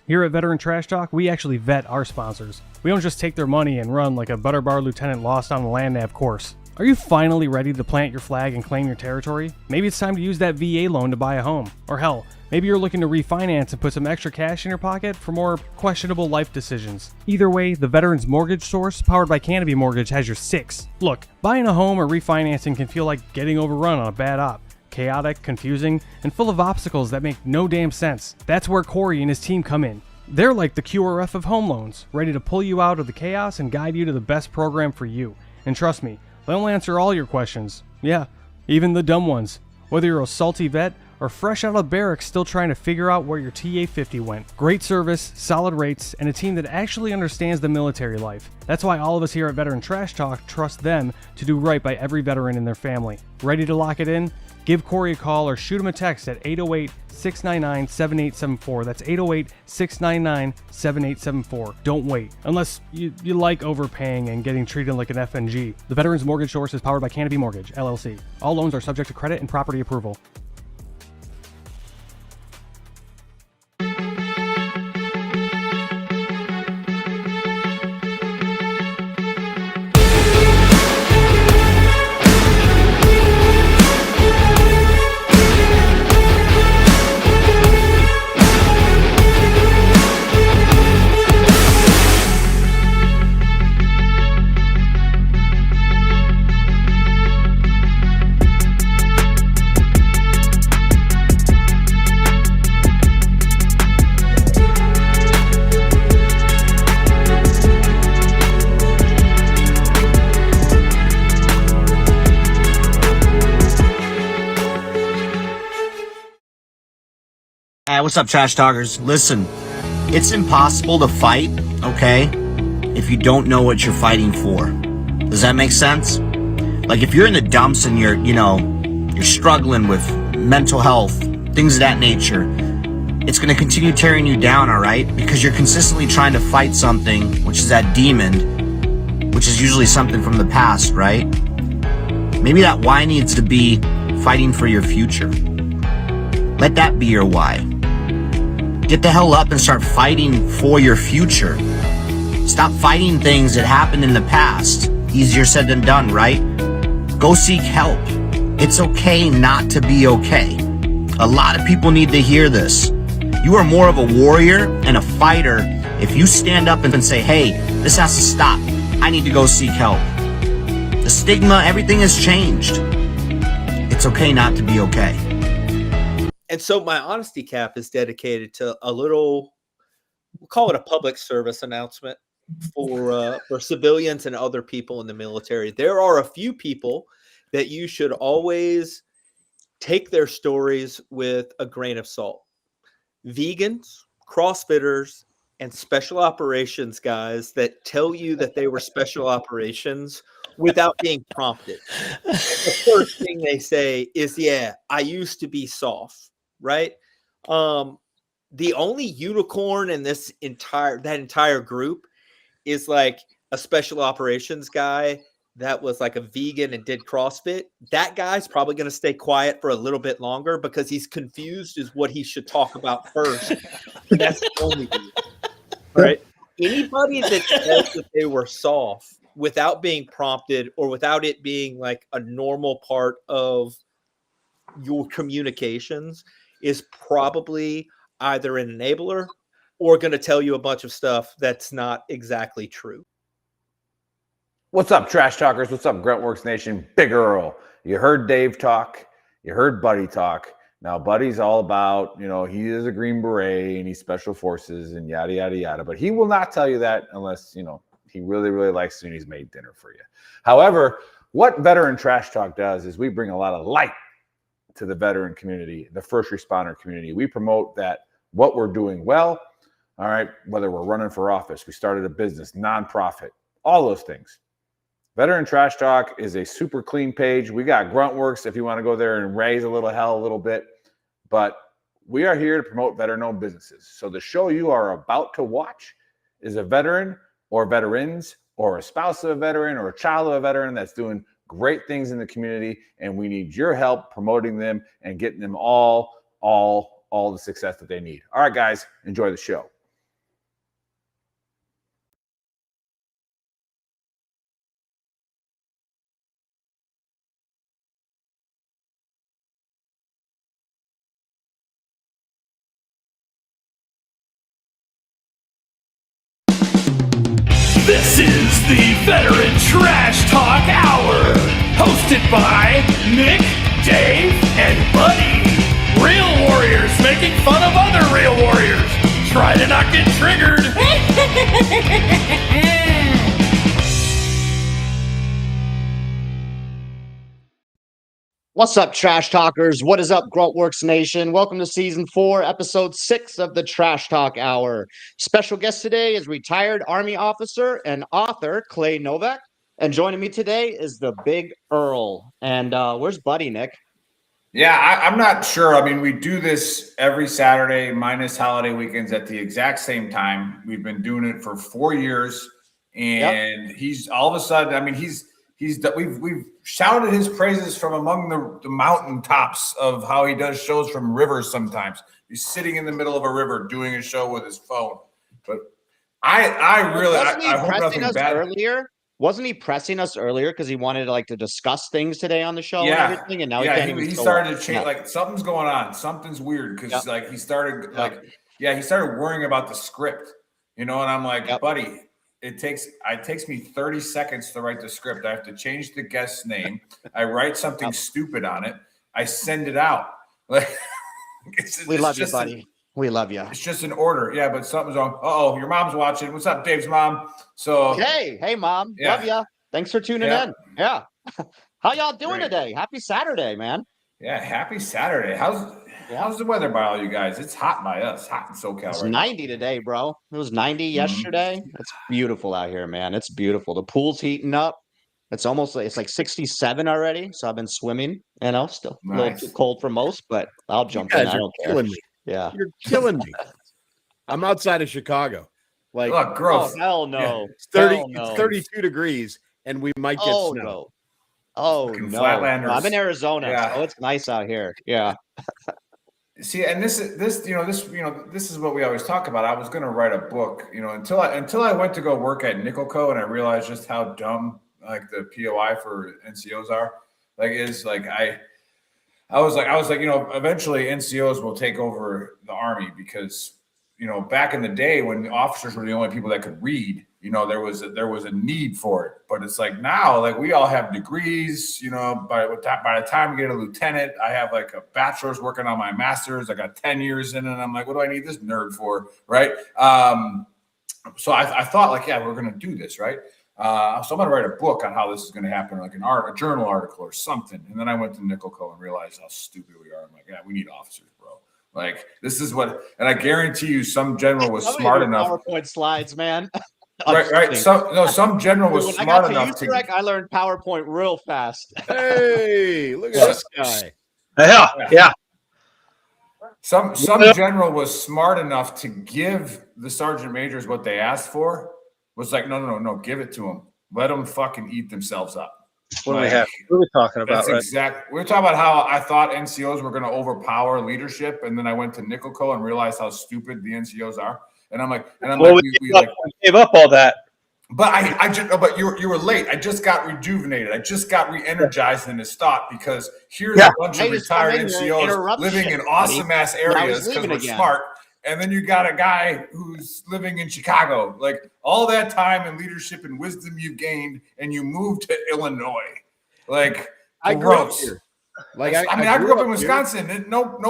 Here at Veteran Trash Talk, we actually vet our sponsors. We don't just take their money and run like a Butterbar lieutenant lost on the land nav course. Are you finally ready to plant your flag and claim your territory? Maybe it's time to use that VA loan to buy a home. Or hell, maybe you're looking to refinance and put some extra cash in your pocket for more questionable life decisions. Either way, the Veterans Mortgage Source, powered by Canopy Mortgage, has your six. Look, buying a home or refinancing can feel like getting overrun on a bad op. Chaotic, confusing, and full of obstacles that make no damn sense. That's where Corey and his team come in. They're like the QRF of home loans, ready to pull you out of the chaos and guide you to the best program for you. And trust me, they'll answer all your questions. Yeah, even the dumb ones. Whether you're a salty vet or fresh out of barracks still trying to figure out where your TA-50 went. Great service, solid rates, and a team that actually understands the military life. That's why all of us here at Veteran Trash Talk trust them to do right by every veteran and their family. Ready to lock it in? Give Corey a call or shoot him a text at 808-699-7874. That's 808-699-7874. Don't wait. Unless you like overpaying and getting treated like an FNG. The Veterans Mortgage Source is powered by Canopy Mortgage, LLC. All loans are subject to credit and property approval. What's up, Trash Talkers? Listen, it's impossible to fight, okay, if you don't know what you're fighting for. Does that make sense? Like, if you're in the dumps and you're struggling with mental health, things of that nature, it's going to continue tearing you down, all right? Because you're consistently trying to fight something, which is that demon, which is usually something from the past, right? Maybe that why needs to be fighting for your future. Let that be your why. Get the hell up and start fighting for your future. Stop fighting things that happened in the past. Easier said than done, right? Go seek help. It's okay not to be okay. A lot of people need to hear this. You are more of a warrior and a fighter if you stand up and say, hey, this has to stop. I need to go seek help. The stigma, everything has changed. It's okay not to be okay. And so my honesty cap is dedicated to a little, we'll call it a public service announcement for civilians and other people in the military. There are a few people that you should always take their stories with a grain of salt. Vegans, CrossFitters, and special operations guys that tell you that they were special operations without being prompted. The first thing they say is, yeah, I used to be soft. Right. The only unicorn in that entire group is like a special operations guy that was like a vegan and did CrossFit. That guy's probably going to stay quiet for a little bit longer because he's confused as what he should talk about first. And that's the only reason. Right. Anybody that says that they were soft without being prompted or without it being like a normal part of your communications is probably either an enabler or going to tell you a bunch of stuff that's not exactly true. What's up, Trash Talkers? What's up, Gruntworks Nation? Big Earl. You heard Dave talk. You heard Buddy talk. Now, Buddy's all about, he is a Green Beret and he's Special Forces and yada, yada, yada. But he will not tell you that unless, he really, really likes you and he's made dinner for you. However, what Veteran Trash Talk does is we bring a lot of light to the veteran community, the first responder community. We promote that what we're doing well, all right, whether we're running for office, we started a business, nonprofit, all those things. Veteran Trash Talk is a super clean page. We got Gruntworks if you want to go there and raise a little hell a little bit, but we are here to promote veteran-owned businesses. So the show you are about to watch is a veteran or veterans or a spouse of a veteran or a child of a veteran that's doing great things in the community, and we need your help promoting them and getting them all the success that they need. All right, guys, enjoy the show. This is the Veteran Trash Talk Hour, hosted by Nick, Dave, and Buddy. Real warriors making fun of other real warriors. Try to not get triggered. What's up, Trash Talkers? What is up, Gruntworks Nation? Welcome to Season 4, Episode 6 of the Trash Talk Hour. Special guest today is retired Army officer and author Clay Novak. And joining me today is the big Earl. And where's Buddy, Nick? Yeah, I'm not sure. I mean, we do this every Saturday minus holiday weekends at the exact same time. We've been doing it for 4 years, and he's all of a sudden, I mean, we've shouted his praises from among the mountaintops of how he does shows from rivers sometimes. He's sitting in the middle of a river doing a show with his phone. But I really I hope nothing bad. Earlier? Wasn't he pressing us earlier because he wanted to discuss things today on the show and everything? And now he started to change. Like something's going on. Something's weird because he started he started worrying about the script, And I'm like, buddy, it takes me 30 seconds to write the script. I have to change the guest's name. I write something stupid on it. I send it out. Like we love you, buddy. We love you. It's just an order. Yeah, but something's wrong. Uh-oh, your mom's watching. What's up, Dave's mom? So hey, mom. Love you. Thanks for tuning in. Yeah. How y'all doing today? Happy Saturday, man. Yeah, happy Saturday. How's the weather by all you guys? It's hot by us. Hot in SoCal. It's 90 today, bro. It was 90 yesterday. It's beautiful out here, man. It's beautiful. The pool's heating up. It's like 67 already. So I've been swimming, still a little too cold for most, but I'll jump in. I don't care. Me. Yeah. You're killing me. I'm outside of Chicago. Like, gross. Oh, hell no. It's 32 degrees, and we might get snow. No. Oh, no. Flatlanders. I'm in Arizona, so it's nice out here. Yeah. See, and this is what we always talk about. I was going to write a book, until I went to go work at Nickel Co. and I realized just how dumb the POI for NCOs are. I was like, eventually NCOs will take over the Army because, back in the day when the officers were the only people that could read, there was a need for it. But it's like now, we all have degrees, by the time we get a lieutenant, I have a bachelor's working on my master's. I got 10 years in it. And I'm like, what do I need this nerd for? Right. So I thought we're going to do this. Right. So I'm going to write a book on how this is going to happen, a journal article or something. And then I went to Nickel Co. and realized how stupid we are. I'm like, we need officers, bro. This is what, and I guarantee you some general was smart enough. PowerPoint slides, man. Right. Some general was smart enough to. I learned PowerPoint real fast. Hey, look at this guy. Yeah. Some general was smart enough to give the sergeant majors what they asked for. Was like, no, give it to them. Let them fucking eat themselves up. What do we have? What are we talking about? We're talking about how I thought NCOs were going to overpower leadership, and then I went to Nickel Co. and realized how stupid the NCOs are. And I'm like, we gave up all that. But but you were late. I just got rejuvenated. I just got re-energized in this thought because here's a bunch of retired NCOs living in awesome ass areas because we're smart. And then you got a guy who's living in Chicago, all that time and leadership and wisdom you've gained, and you moved to Illinois. I grew up here. I grew up in Wisconsin. And nope.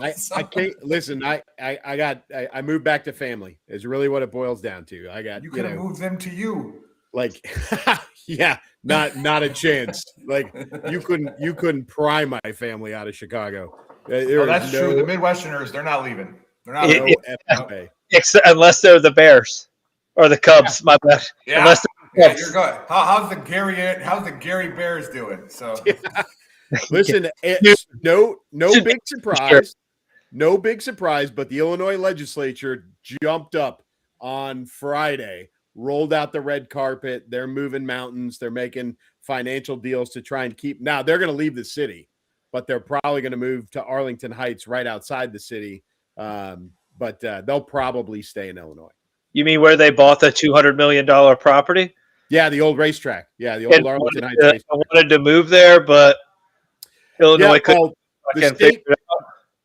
I can't listen. I moved back to family. Is really what it boils down to. You could have moved them to you. Not a chance. You couldn't pry my family out of Chicago. That's true. The Midwesterners, they're not leaving. They're not unless they're the Bears or the Cubs. My bad. Yeah. Unless you're good. How's the Gary Bears doing? So listen, it's no big surprise. No big surprise, but the Illinois legislature jumped up on Friday, rolled out the red carpet. They're moving mountains. They're making financial deals to try and keep. Now they're going to leave the city, but they're probably going to move to Arlington Heights right outside the city. But they'll probably stay in Illinois. You mean where they bought the $200 million property? Yeah, the old racetrack. Yeah, the old Arlington Heights racetrack. I wanted to move there, but Illinois couldn't.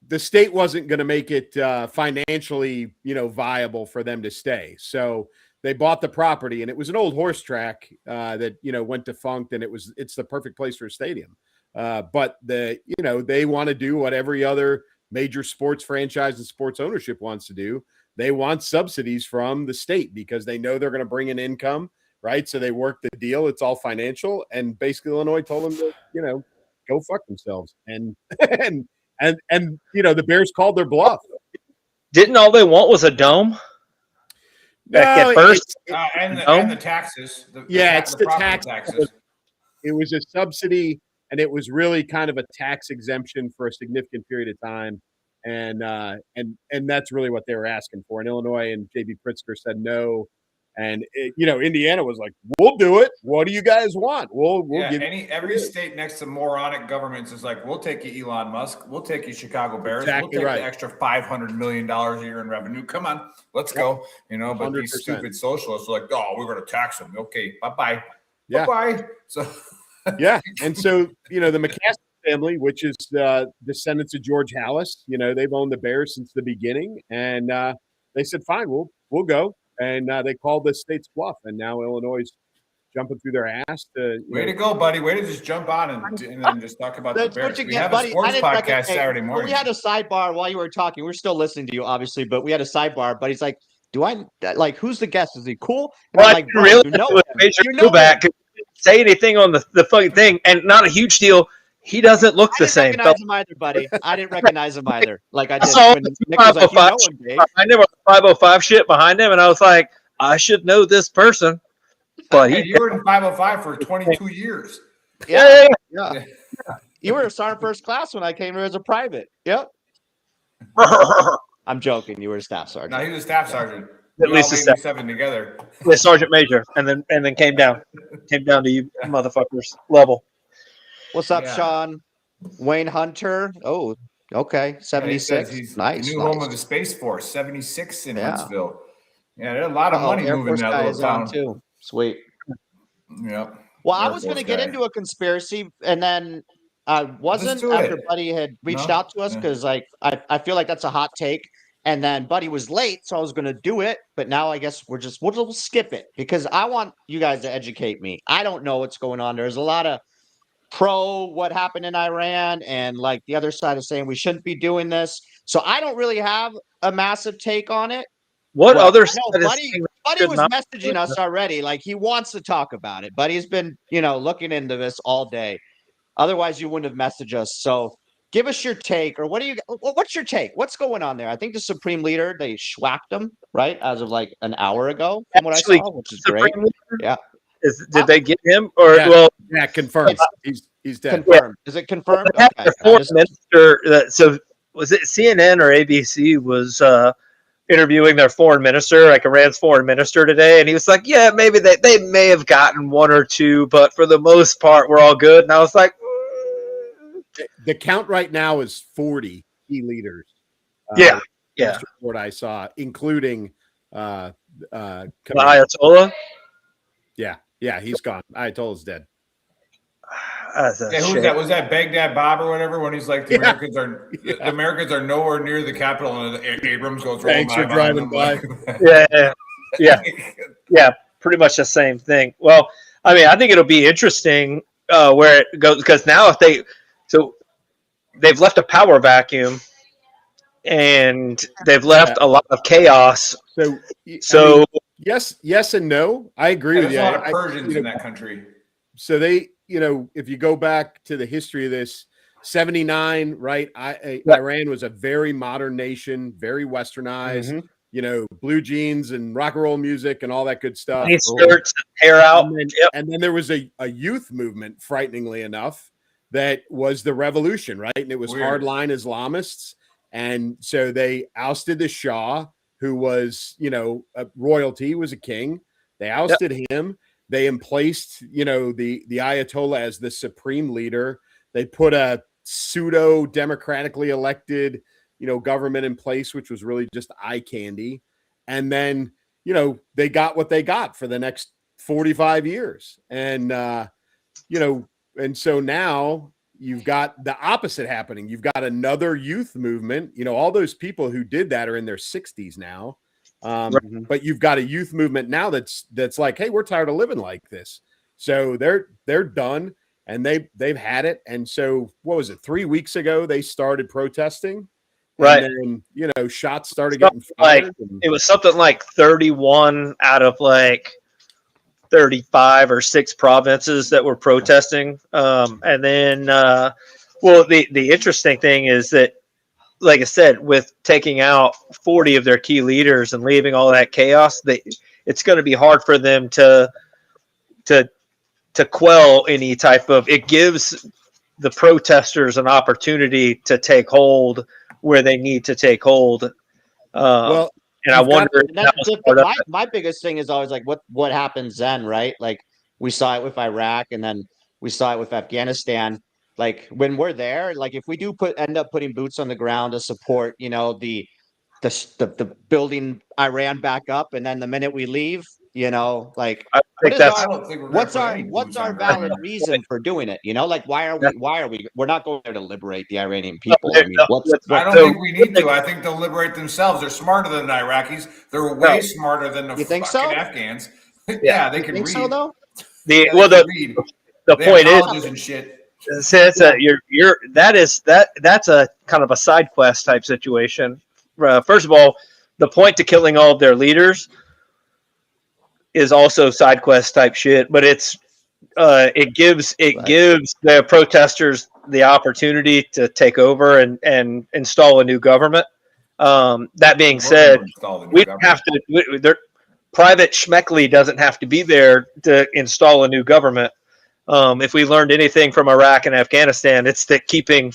The state wasn't going to make it financially, viable for them to stay. So they bought the property, and it was an old horse track that went defunct, and it's the perfect place for a stadium. But they want to do what every other major sports franchise and sports ownership wants to do. They want subsidies from the state because they know they're going to bring in income, right? So they work the deal. It's all financial. And basically Illinois told them to, go fuck themselves. And the Bears called their bluff. Didn't all they want was a dome? No, at first, and the taxes. It's the property taxes. It was a subsidy, and it was really kind of a tax exemption for a significant period of time. And that's really what they were asking for. And Illinois and J.B. Pritzker said no. And Indiana was like, "We'll do it. What do you guys want? We'll give." Every state next to moronic governments is like, "We'll take you, Elon Musk. We'll take you, Chicago Bears. Exactly we'll take right. the extra $500 million a year in revenue. Come on, let's go." But 100%. these stupid socialists are like, "Oh, we're going to tax them. Okay, bye-bye. Yeah. Bye-bye." So yeah, and so the McCaskey family, which is descendants of George Halas, they've owned the Bears since the beginning, and they said, "Fine, we'll go." And they called the state's bluff, and now Illinois is jumping through their ass. Way to go, buddy! Way to just jump on and then just talk about the Bears. We have a sports podcast Saturday morning. We had a sidebar while you were talking. We're still listening to you, obviously, but we had a sidebar. But he's like, "Do I who's the guest? Is he cool?" And Well, I'm I like, didn't realize it was Major Novak. Say anything on the fucking thing, and not a huge deal. He doesn't look the same. I didn't recognize him either, buddy. I didn't recognize him either. Like I did. saw When the Nick was like, "You 505 know him, Dave." I never 505 shit behind him, and I was like, I should know this person. But Hey, you were in 505 for 22 years. Yeah. You were a sergeant first class when I came here as a private. Yep. I'm joking. You were a staff sergeant. No, he was a staff sergeant. At least a staff seven together. with Sergeant Major, and then came down to you motherfuckers level. What's up, Yeah. Sean? Wayne Hunter. Oh, okay. 76. He's Nice. the new home of the Space Force, 76 in Yeah. Huntsville. Yeah, there's a lot of money Air moving Force that guy little is on town. too. Sweet. Yep. Well, I Air was going to Force get guy. into a conspiracy, and then I wasn't do after it. Buddy had reached No? out to us Yeah. because, I feel like that's a hot take. And then Buddy was late, so I was going to do it. But now I guess we'll skip it because I want you guys to educate me. I don't know what's going on. There's a lot of pro what happened in Iran, and like the other side is saying we shouldn't be doing this. So I don't really have a massive take on it. What Well, other I side know is Buddy saying was should not messaging do us already. Like he wants to talk about it. Buddy's been, looking into this all day. Otherwise, you wouldn't have messaged us. So give us your take, or what's your take? What's going on there? I think the Supreme Leader, they schwacked him, right? As of like an hour ago, from what Actually, I saw, which is Supreme great. Leader? Yeah. Did they get him? Or Yeah. well, Yeah, confirmed. He's dead. Confirmed. Is it confirmed? they had Okay. their I foreign just- minister. So was it CNN or ABC was interviewing their foreign minister, like Iran's foreign minister today, and he was like, "Yeah, maybe they may have gotten one or two, but for the most part, we're all good." And I was like, The count right now is 40 key leaders. "Yeah, Last report I saw, including the Ayatollah." Yeah, he's gone. Ayatollah's dead. That's a Yeah, who was shame. that? Was that Baghdad Bob or whatever? When he's like, the Americans are nowhere near the capital, and the Abrams goes rolling Tanks by are behind driving them. Yeah, pretty much the same thing. Well, I mean, I think it'll be interesting where it goes, because now they've left a power vacuum, and they've left a lot of chaos. So I mean, yes and no. I agree with There's you. a lot of Persians in that country. So they, if you go back to the history of this, 79, right? Iran was a very modern nation, very westernized, blue jeans and rock and roll music and all that good stuff. Any skirts, hair out. And then there was a youth movement, frighteningly enough, that was the revolution, right? And it was Weird. hardline Islamists. And so they ousted the Shah, who was, a royalty, was a king. They ousted him. They emplaced, the Ayatollah as the supreme leader. They put a pseudo democratically elected, government in place, which was really just eye candy. And then, they got what they got for the next 45 years. And, and so now you've got the opposite happening. You've got another youth movement. All those people who did that are in their 60s now. But you've got a youth movement now that's like, hey, we're tired of living like this. So they're done, and they've had it. And so what was it? 3 weeks ago they started protesting, Right. And then shots started getting fired. It was something like 31 out of like 35 or 6 provinces that were protesting. And then, the interesting thing is that, like I said, with taking out 40 of their key leaders and leaving all that chaos, it's going to be hard for them to quell any type of. It gives the protesters an opportunity to take hold where they need to take hold. And I wonder. My biggest thing is always like, what happens then, right? Like we saw it with Iraq, and then we saw it with Afghanistan. Like when we're there, like if we do end up putting boots on the ground to support, the building Iran back up, and then the minute we leave, like what's our valid reason for doing it? Like why are we? We're not going there to liberate the Iranian people. I mean, I don't think we need to. I think they'll liberate themselves. They're smarter than the Iraqis. They're way smarter than the fucking Afghans. Yeah, they can read. So though? The point is and shit. That's a kind of a side quest type situation. First of all, the point to killing all of their leaders is also side quest type shit, but it gives the protesters the opportunity to take over and install a new government. That being said, we have to. Private Schmeckley doesn't have to be there to install a new government. If we learned anything from Iraq and Afghanistan, it's that keeping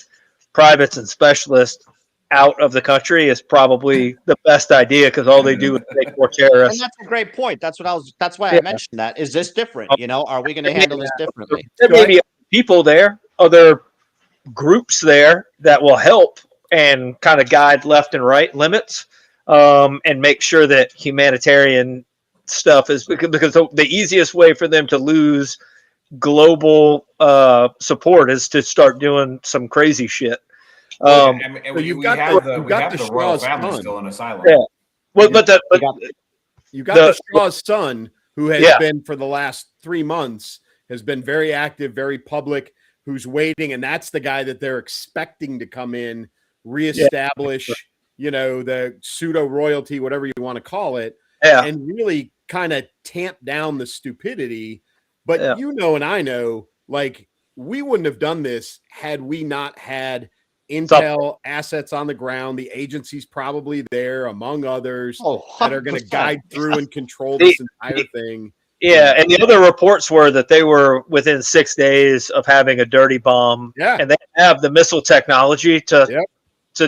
privates and specialists out of the country is probably the best idea, because all they do is make more terrorists. And that's a great point. That's why I mentioned that. Is this different? Are we going to handle this differently? There may be people there, other groups there that will help and kind of guide left and right limits, and make sure that humanitarian stuff is, because the easiest way for them to lose global support is to start doing some crazy shit. You've got the royal family still in asylum. Yeah. You got the Shaw's son, who has been for the last 3 months, has been very active, very public, who's waiting, and that's the guy that they're expecting to come in, reestablish, the pseudo royalty, whatever you want to call it, and really kind of tamp down the stupidity. But and I know, like, we wouldn't have done this had we not had intel assets on the ground. The agency's probably there, among others, that are going to guide through and control this entire thing. Yeah, and the other reports were that they were within 6 days of having a dirty bomb, and they have the missile technology to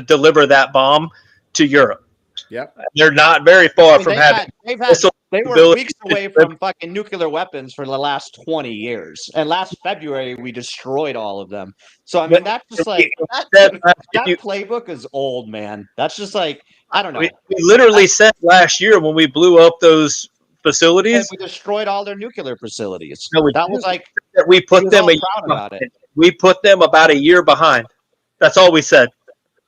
deliver that bomb to Europe. Yep, they're not very far from having. They were weeks away from fucking nuclear weapons for the last 20 years. And last February, we destroyed all of them. So, I mean, that's just like, that playbook is old, man. That's just like, I don't know. We literally said last year when we blew up those facilities. We destroyed all their nuclear facilities. No, that was like, we put them we put them about a year behind. That's all we said.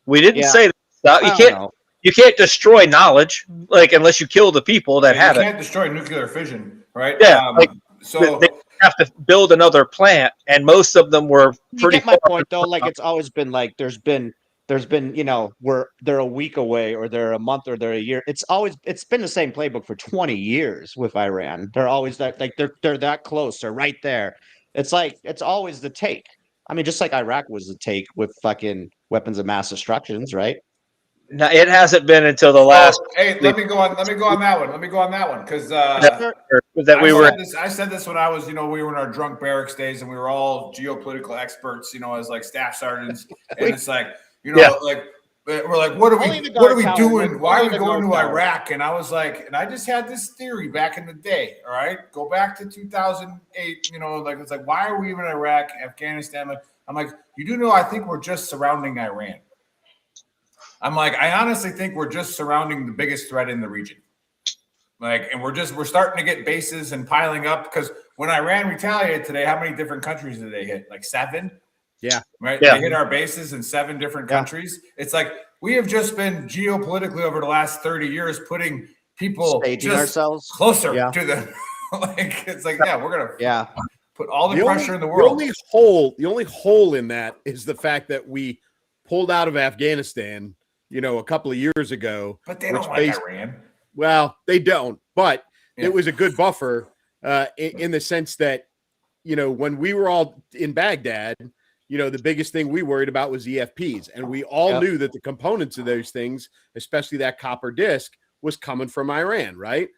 We didn't say that. You can't destroy knowledge, like, unless you kill the people that have it. You can't destroy nuclear fission, right? Yeah, so they have to build another plant, and most of them were pretty. You get my point, though. Like, it's always been like there's been where they're a week away, or they're a month, or they're a year. It's been the same playbook for 20 years with Iran. They're always they're that close. They're right there. It's like it's always the take. I mean, just like Iraq was the take with fucking weapons of mass destructions, right? No, it hasn't been until the last. Hey, let me go on that one. Because I said this when I was, we were in our drunk barracks days, and we were all geopolitical experts, as like staff sergeants, and it's like, like we're like, what are we doing? Why are we going to Iraq? And I was like, and I just had this theory back in the day. All right, go back to 2008. Like it's like, why are we even in Iraq, Afghanistan? I'm like, you do know, I think we're just surrounding Iran. I'm like, I honestly think we're just surrounding the biggest threat in the region. Like, and we're starting to get bases and piling up, because when Iran retaliated today, how many different countries did they hit? Like 7? Yeah. Right? Yeah. They hit our bases in 7 different countries. It's like we have just been geopolitically over the last 30 years putting people staging just ourselves closer to the like. It's like, yeah, we're gonna put all the pressure in the world. The only hole in that is the fact that we pulled out of Afghanistan, a couple of years ago. But they don't like Iran. Well, they don't, but it was a good buffer in the sense that, when we were all in Baghdad, the biggest thing we worried about was EFPs. And we all knew that the components of those things, especially that copper disc, was coming from Iran, right?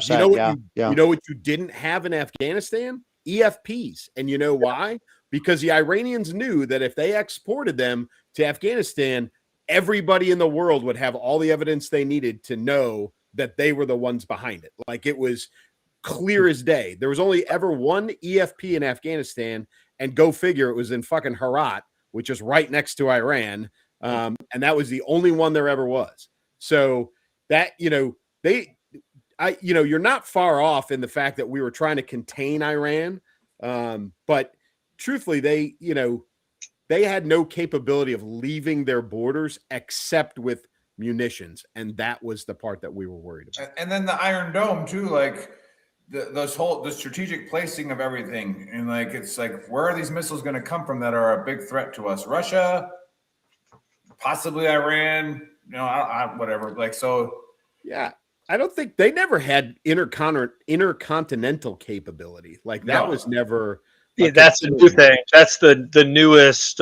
You know what you didn't have in Afghanistan? EFPs. And you know why? Because the Iranians knew that if they exported them to Afghanistan, everybody in the world would have all the evidence they needed to know that they were the ones behind it. Like, it was clear as day. There was only ever one EFP in Afghanistan, and go figure, it was in fucking Herat, which is right next to Iran. And that was the only one there ever was. So that, you're not far off in the fact that we were trying to contain Iran. But truthfully, they had no capability of leaving their borders except with munitions. And that was the part that we were worried about. And then the Iron Dome too, like the strategic placing of everything. And like, it's like, where are these missiles going to come from that are a big threat to us? Russia, possibly Iran, whatever. Like, so. Yeah. I don't think they never had intercontinental capability. Like, that was never. Yeah, that's a new thing. That's the newest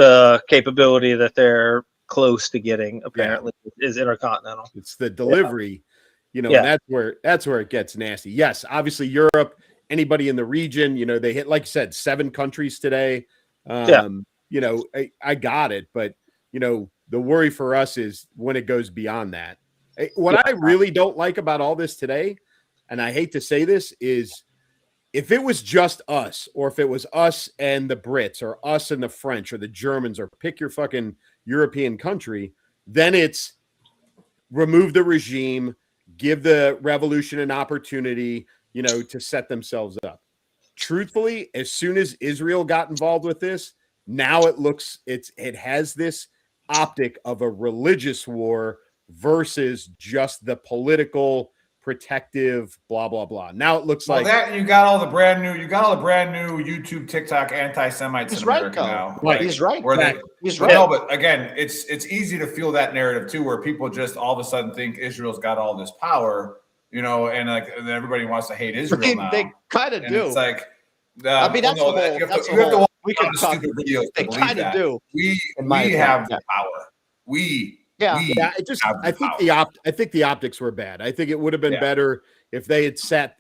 capability that they're close to getting, apparently, is intercontinental. It's the delivery, and that's where it gets nasty. Yes, obviously Europe, anybody in the region, they hit, like you said, 7 countries today. I got it, but the worry for us is when it goes beyond that. What I really don't like about all this today, and I hate to say this, is if it was just us, or if it was us and the Brits, or us and the French, or the Germans, or pick your fucking European country, then it's remove the regime, give the revolution an opportunity, to set themselves up. Truthfully, as soon as Israel got involved with this, now it has this optic of a religious war versus just the political protective blah blah blah. Now it looks like that you got all the brand new YouTube, TikTok anti-Semites in America now. Right. He's right. He's right. No, but again, it's easy to feel that narrative too, where people just all of a sudden think Israel's got all this power, and like everybody wants to hate Israel now. They kind of do. It's like, that's you have to watch we can talk. stupid videos. They kind of do. We have the power. I think the optics were bad. I think it would have been better if they had sat,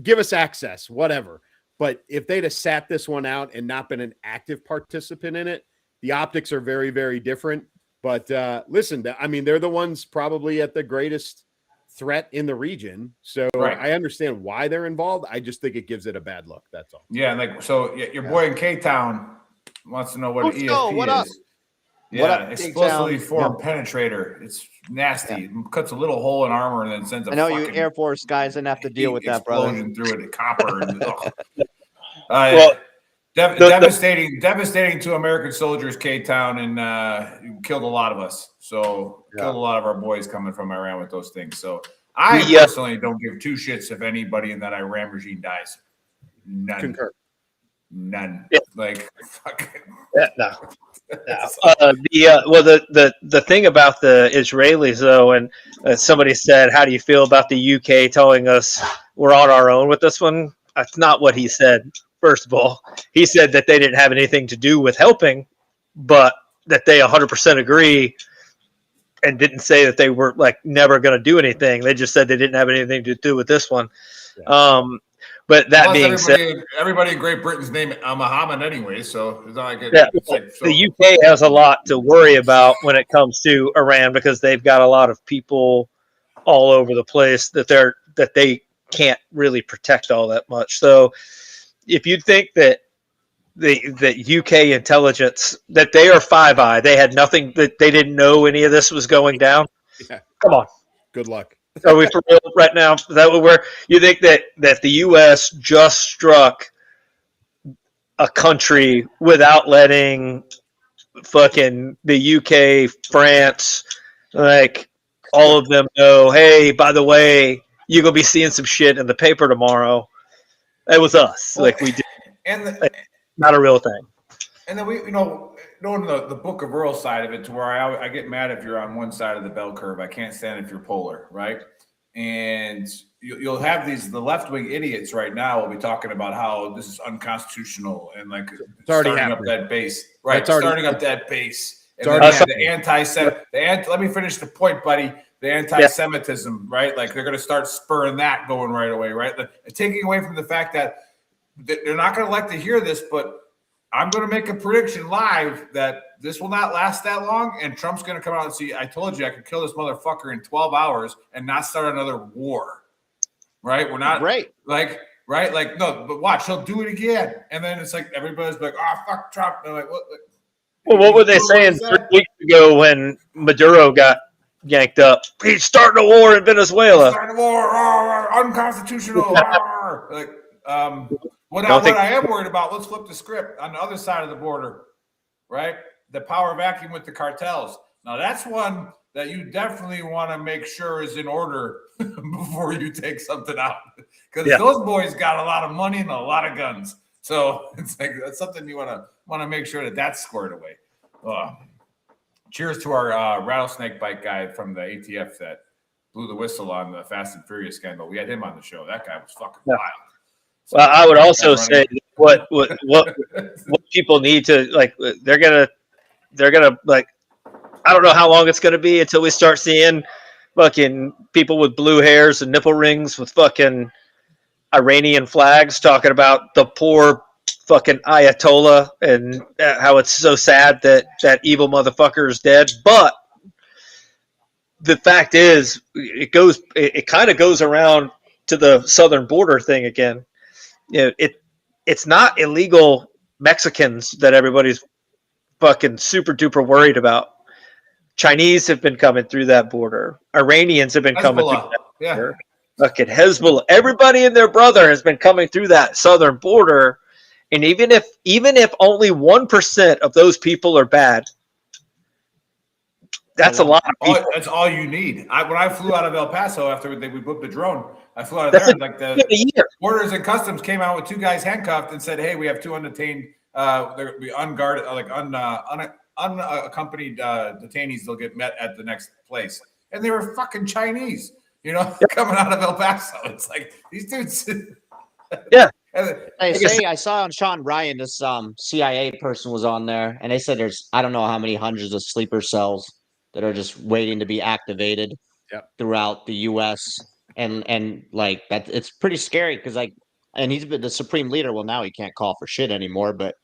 give us access, whatever. But if they'd have sat this one out and not been an active participant in it, the optics are very, very different. But listen, they're the ones probably at the greatest threat in the region. So I understand why they're involved. I just think it gives it a bad look. That's all. Yeah, your boy in K-Town wants to know what ESP what up? is. Yeah, explosively formed penetrator. It's nasty. It cuts a little hole in armor and then sends a. I know you Air Force guys didn't have to deal with that, brother. Explosion through it, copper. Devastating to American soldiers, K-Town, and killed a lot of us. So killed a lot of our boys coming from Iran with those things. So I personally don't give 2 shits if anybody in that Iran regime dies. None. Concur. None. Yeah. Like fucking. Yeah, no. The thing about the Israelis though, and somebody said, "How do you feel about the UK telling us we're on our own with this one?" That's not what he said. First of all, he said that they didn't have anything to do with helping, but that they 100% agree, and didn't say that they were like never going to do anything. They just said they didn't have anything to do with this one. Yeah. But that being said, everybody in Great Britain's named Muhammad anyway, so it's not like the UK has a lot to worry about when it comes to Iran, because they've got a lot of people all over the place that they can't really protect all that much. So if you think that the UK intelligence, that they are Five Eye, they had nothing, that they didn't know any of this was going down. Yeah. Come on. Good luck. Are we for real right now? Is that where you think that the U.S. just struck a country without letting fucking the UK, France, like all of them know, hey, by the way, you're gonna be seeing some shit in the paper tomorrow. It was us. Well, like we did, and not a real thing. And then we, knowing the book of Earl side of it, to where I get mad if you're on one side of the bell curve. I can't stand if you're polar, right? And you'll have the left wing idiots right now will be talking about how this is unconstitutional and like starting up that base, right? Starting up that base. And then let me finish the point, buddy. The anti-Semitism, right? Like they're going to start spurring that going right away, right? Taking away from the fact that they're not going to like to hear this, but I'm going to make a prediction live that this will not last that long, and Trump's going to come out and see, I told you I could kill this motherfucker in 12 hours and not start another war, right? We're not right. Like, no, but watch, he'll do it again. And then it's like, everybody's like, oh, fuck Trump. And they're like, what? Well, what were they saying 3 weeks ago when Maduro got yanked up? He's starting a war in Venezuela. Starting a war, unconstitutional. Like, what I am worried about, let's flip the script on the other side of the border, right? The power vacuum with the cartels. Now, that's one that you definitely want to make sure is in order before you take something out. Because those boys got a lot of money and a lot of guns. So it's like that's something you want to make sure that that's squared away. Cheers to our rattlesnake bite guy from the ATF that blew the whistle on the Fast and Furious scandal. We had him on the show. That guy was fucking wild. Well, I would also say what people need to like. They're gonna like. I don't know how long it's gonna be until we start seeing fucking people with blue hairs and nipple rings with fucking Iranian flags talking about the poor fucking Ayatollah and how it's so sad that evil motherfucker is dead. But the fact is, it kind of goes around to the southern border thing again. It's not illegal Mexicans that everybody's fucking super duper worried about. Chinese have been coming through that border. Iranians have been coming through that border. Fucking Hezbollah. Everybody and their brother has been coming through that southern border. And even if only 1% of those people are bad, that's a lot of people. That's all you need. When I flew out of El Paso after we booked the drone, I flew out of there. Like the Borders and Customs came out with 2 guys handcuffed and said, "Hey, we have 2 undetained, they're unguarded, unaccompanied detainees. They'll get met at the next place." And they were fucking Chinese, coming out of El Paso. It's like these dudes. I saw on Sean Ryan, this CIA person was on there, and they said there's I don't know how many hundreds of sleeper cells that are just waiting to be activated throughout the U.S. and like that. It's pretty scary because and he's been the supreme leader. Well, now he can't call for shit anymore, but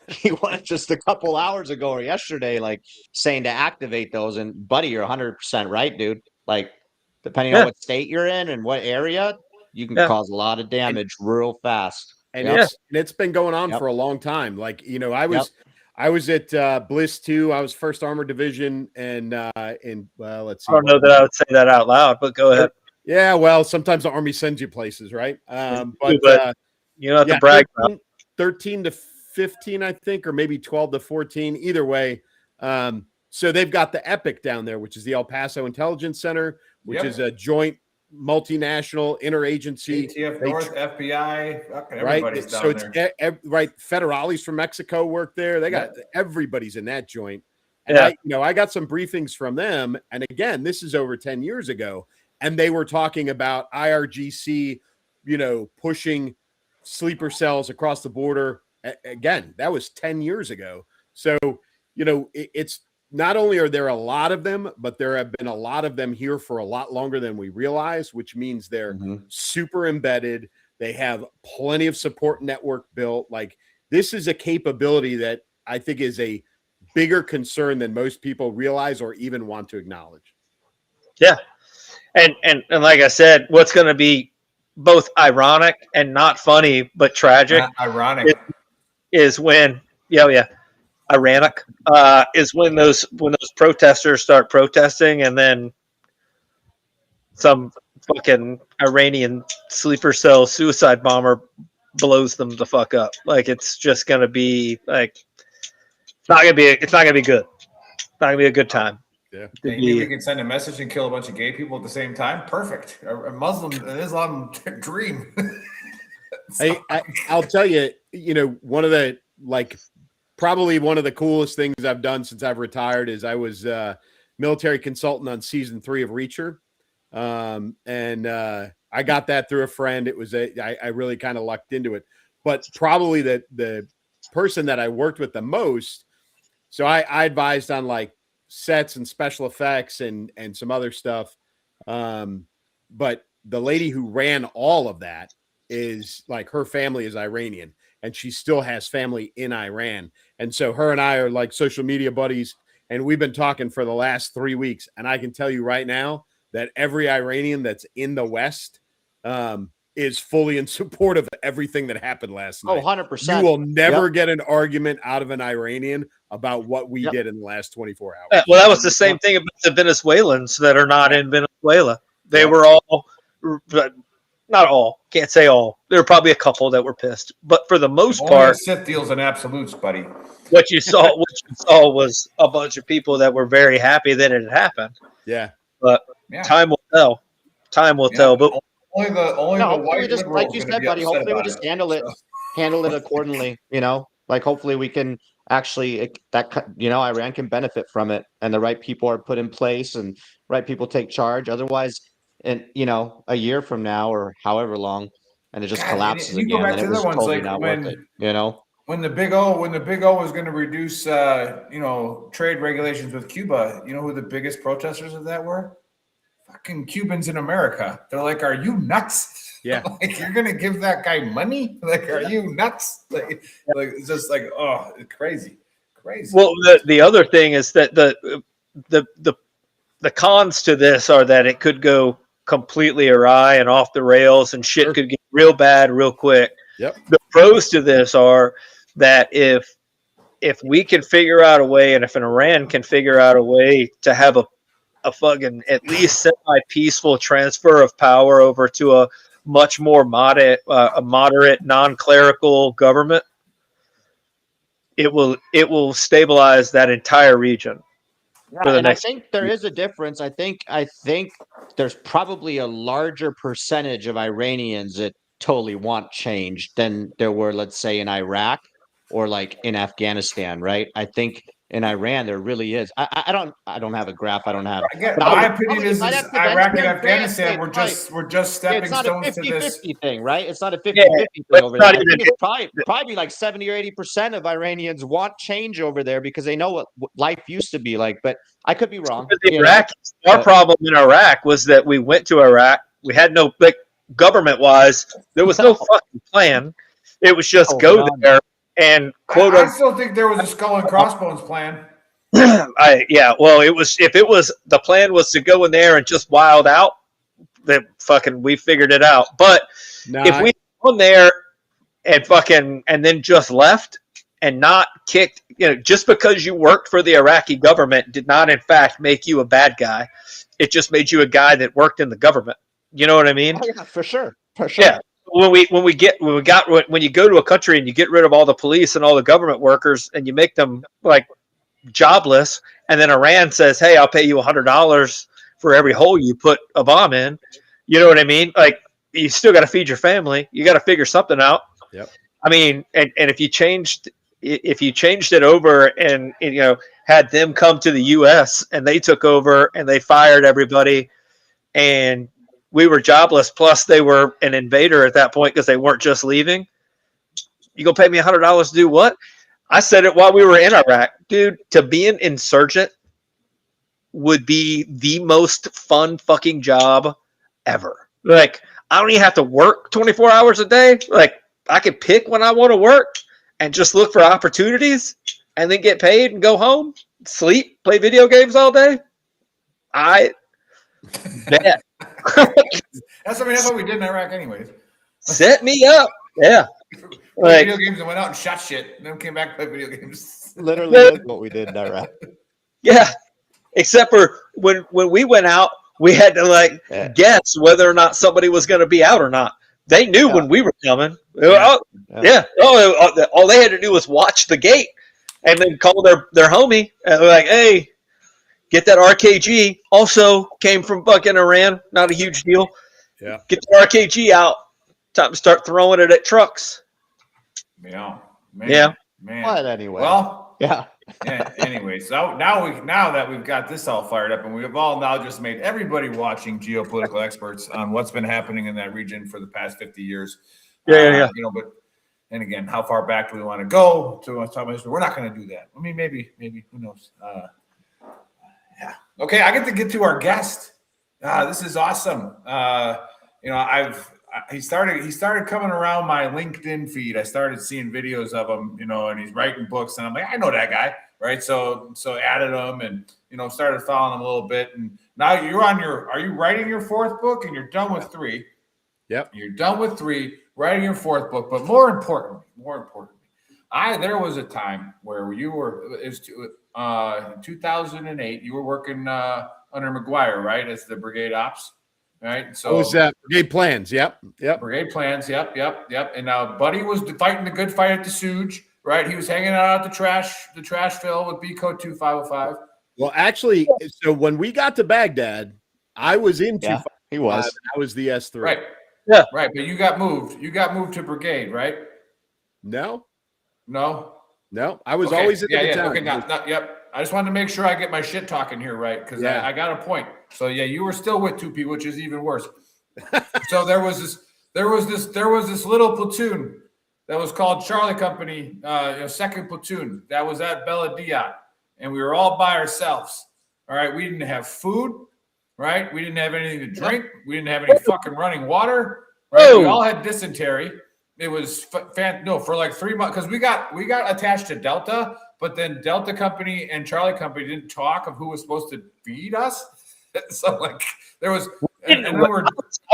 he was just a couple hours ago or yesterday, like saying to activate those. And buddy, you're 100% right, dude. Like depending on what state you're in and what area, you can cause a lot of damage real fast. And it's been going on for a long time. Like, I was at Bliss 2. I was 1st Armored Division and let's see. I don't know that I would say that out loud, but go ahead. Yeah, well, sometimes the Army sends you places, right? But you don't have to brag about 13 to 15, I think, or maybe 12 to 14. Either way. So they've got the EPIC down there, which is the El Paso Intelligence Center, which is a joint multinational interagency. ATF North, FBI, everybody's down there. Right. Federales from Mexico work there. They got everybody's in that joint. And I got some briefings from them. And again, this is over 10 years ago. And they were talking about IRGC, pushing sleeper cells across the border. Again, that was 10 years ago. So, it's not only are there a lot of them, but there have been a lot of them here for a lot longer than we realize, which means they're super embedded. They have plenty of support network built. Like this is a capability that I think is a bigger concern than most people realize or even want to acknowledge. Yeah. And like I said, what's going to be both ironic and not funny, but tragic is when, ironic is when those protesters start protesting and then some fucking Iranian sleeper cell suicide bomber blows them the fuck up. Like it's just going to be like, it's not going to be good. It's not going to be a good time. Yeah. Maybe we can send a message and kill a bunch of gay people at the same time. Perfect. A Muslim, an Islam dream. I'll tell you, one of the probably one of the coolest things I've done since I've retired is I was military consultant on season 3 of Reacher. And I got that through a friend. It was I really kind of lucked into it, but probably the person that I worked with the most. So I advised on like sets and special effects and some other stuff. But the lady who ran all of that is like, her family is Iranian and she still has family in Iran. And so her and I are like social media buddies, and we've been talking for the last 3 weeks. And I can tell you right now that every Iranian that's in the West is fully in support of everything that happened last night. 100%. You will never get an argument out of an Iranian about what we did in the last 24 hours. Well, that was the same thing about the Venezuelans that are not in Venezuela. They were all, not all, can't say all. There were probably a couple that were pissed, but for the most part, Sith deals in absolutes, buddy. what you saw was a bunch of people that were very happy that it had happened. Yeah, but time will tell. Time will tell. But only the white just like you said, buddy. Hopefully, we just handle it accordingly. Like hopefully we can actually Iran can benefit from it, and the right people are put in place, and right people take charge. Otherwise, and a year from now or however long, and it just collapses again, and it was totally not worth it. When the big O was going to reduce trade regulations with Cuba, you know who the biggest protesters of that were? Fucking Cubans in America. They're like, "Are you nuts? Yeah, like you're gonna give that guy money? Like, are you nuts? Like it's just like, oh, it's crazy." Well, the other thing is that the cons to this are that it could go completely awry and off the rails, and shit could get real bad real quick. Yep. The pros to this are that if we can figure out a way, and if an Iran can figure out a way to have a fucking at least semi-peaceful transfer of power over to a much more moderate, non-clerical government, it will stabilize that entire region. Yeah, and I think there is a difference. I think there's probably a larger percentage of Iranians that totally want change than there were, let's say, in Iraq or like in Afghanistan, right? I think in Iran there really is. I don't have a graph. I don't have. My opinion is Iraq and Afghanistan were just stepping stones to this thing, right? It's not a 50-50 thing over there. I think it's probably like 70 or 80% of Iranians want change over there because they know what life used to be like. But I could be wrong. Our problem in Iraq was that we went to Iraq. We had no government-wise. There was no fucking plan. It was just go there. And I still think there was a skull and crossbones plan. Well, the plan was to go in there and just wild out, then we figured it out. But if we gone there and then just left and not kicked, just because you worked for the Iraqi government did not in fact make you a bad guy. It just made you a guy that worked in the government. You know what I mean? Oh, yeah, for sure. Yeah. When you go to a country and you get rid of all the police and all the government workers and you make them like jobless, and then Iran says, "Hey, I'll pay you $100 for every hole you put a bomb in." You know what I mean? Like, you still got to feed your family. You got to figure something out. Yep. I mean, and if you changed it over and had them come to the U.S. and they took over and they fired everybody and we were jobless, plus they were an invader at that point because they weren't just leaving. You gonna pay me $100 to do what? I said it while we were in Iraq, dude. To be an insurgent would be the most fun fucking job ever. Like, I don't even have to work 24 hours a day. Like, I can pick when I want to work and just look for opportunities and then get paid and go home, sleep, play video games all day. I bet. That's what we did in Iraq anyways. Set me up. Yeah. Played video games and went out and shot shit, and then came back and played video games. Literally what we did in Iraq. Yeah. Except for when we went out, we had to guess whether or not somebody was going to be out or not. They knew when we were coming. All they had to do was watch the gate and then call their homie and like, "Hey, Get that RKG. Also came from fucking Iran. Not a huge deal. Yeah. Get the RKG out. Time to start throwing it at trucks. Yeah. Man, Yeah. Man. But anyway. Well. Yeah. Yeah. Anyway, so now that we've got this all fired up, and we've all now just made everybody watching geopolitical experts on what's been happening in that region for the past 50 years. Yeah. You know, but and again, how far back do we want to go to talk about? We're not going to do that. I mean, maybe who knows? Yeah. Okay, I get to our guest. This is awesome. You know, he started coming around my LinkedIn feed. I started seeing videos of him, you know, and he's writing books, and I'm like, I know that guy, right? So added him, and you know, started following him a little bit, and now are you writing your fourth book, and you're done with 3? Yep. You're done with 3, writing your fourth book, but more importantly, there was a time where you were, in 2008, you were working under McGuire, right, as the brigade ops, right? So was that brigade plans? Yep. Brigade plans, yep. And now Buddy was fighting the good fight at the Suge, right? He was hanging out at the trash fill with B code 2505. Well, actually, so when we got to Baghdad, I was in 255. He was. I was the S3. Right. Yeah. Right. But you got moved. You got moved to brigade, right? No. I was always in the battalion. battalion. Okay, yep. I just wanted to make sure I get my shit talking here right, because I got a point. So yeah, you were still with 2P, which is even worse. So there was this little platoon that was called Charlie Company, second platoon. That was at Bella Diat, and we were all by ourselves. All right, we didn't have food, right? We didn't have anything to drink. We didn't have any fucking running water, right? We all had dysentery. It was for like 3 months, because we got attached to Delta, but then Delta Company and Charlie Company didn't talk of who was supposed to feed us. So like there was, I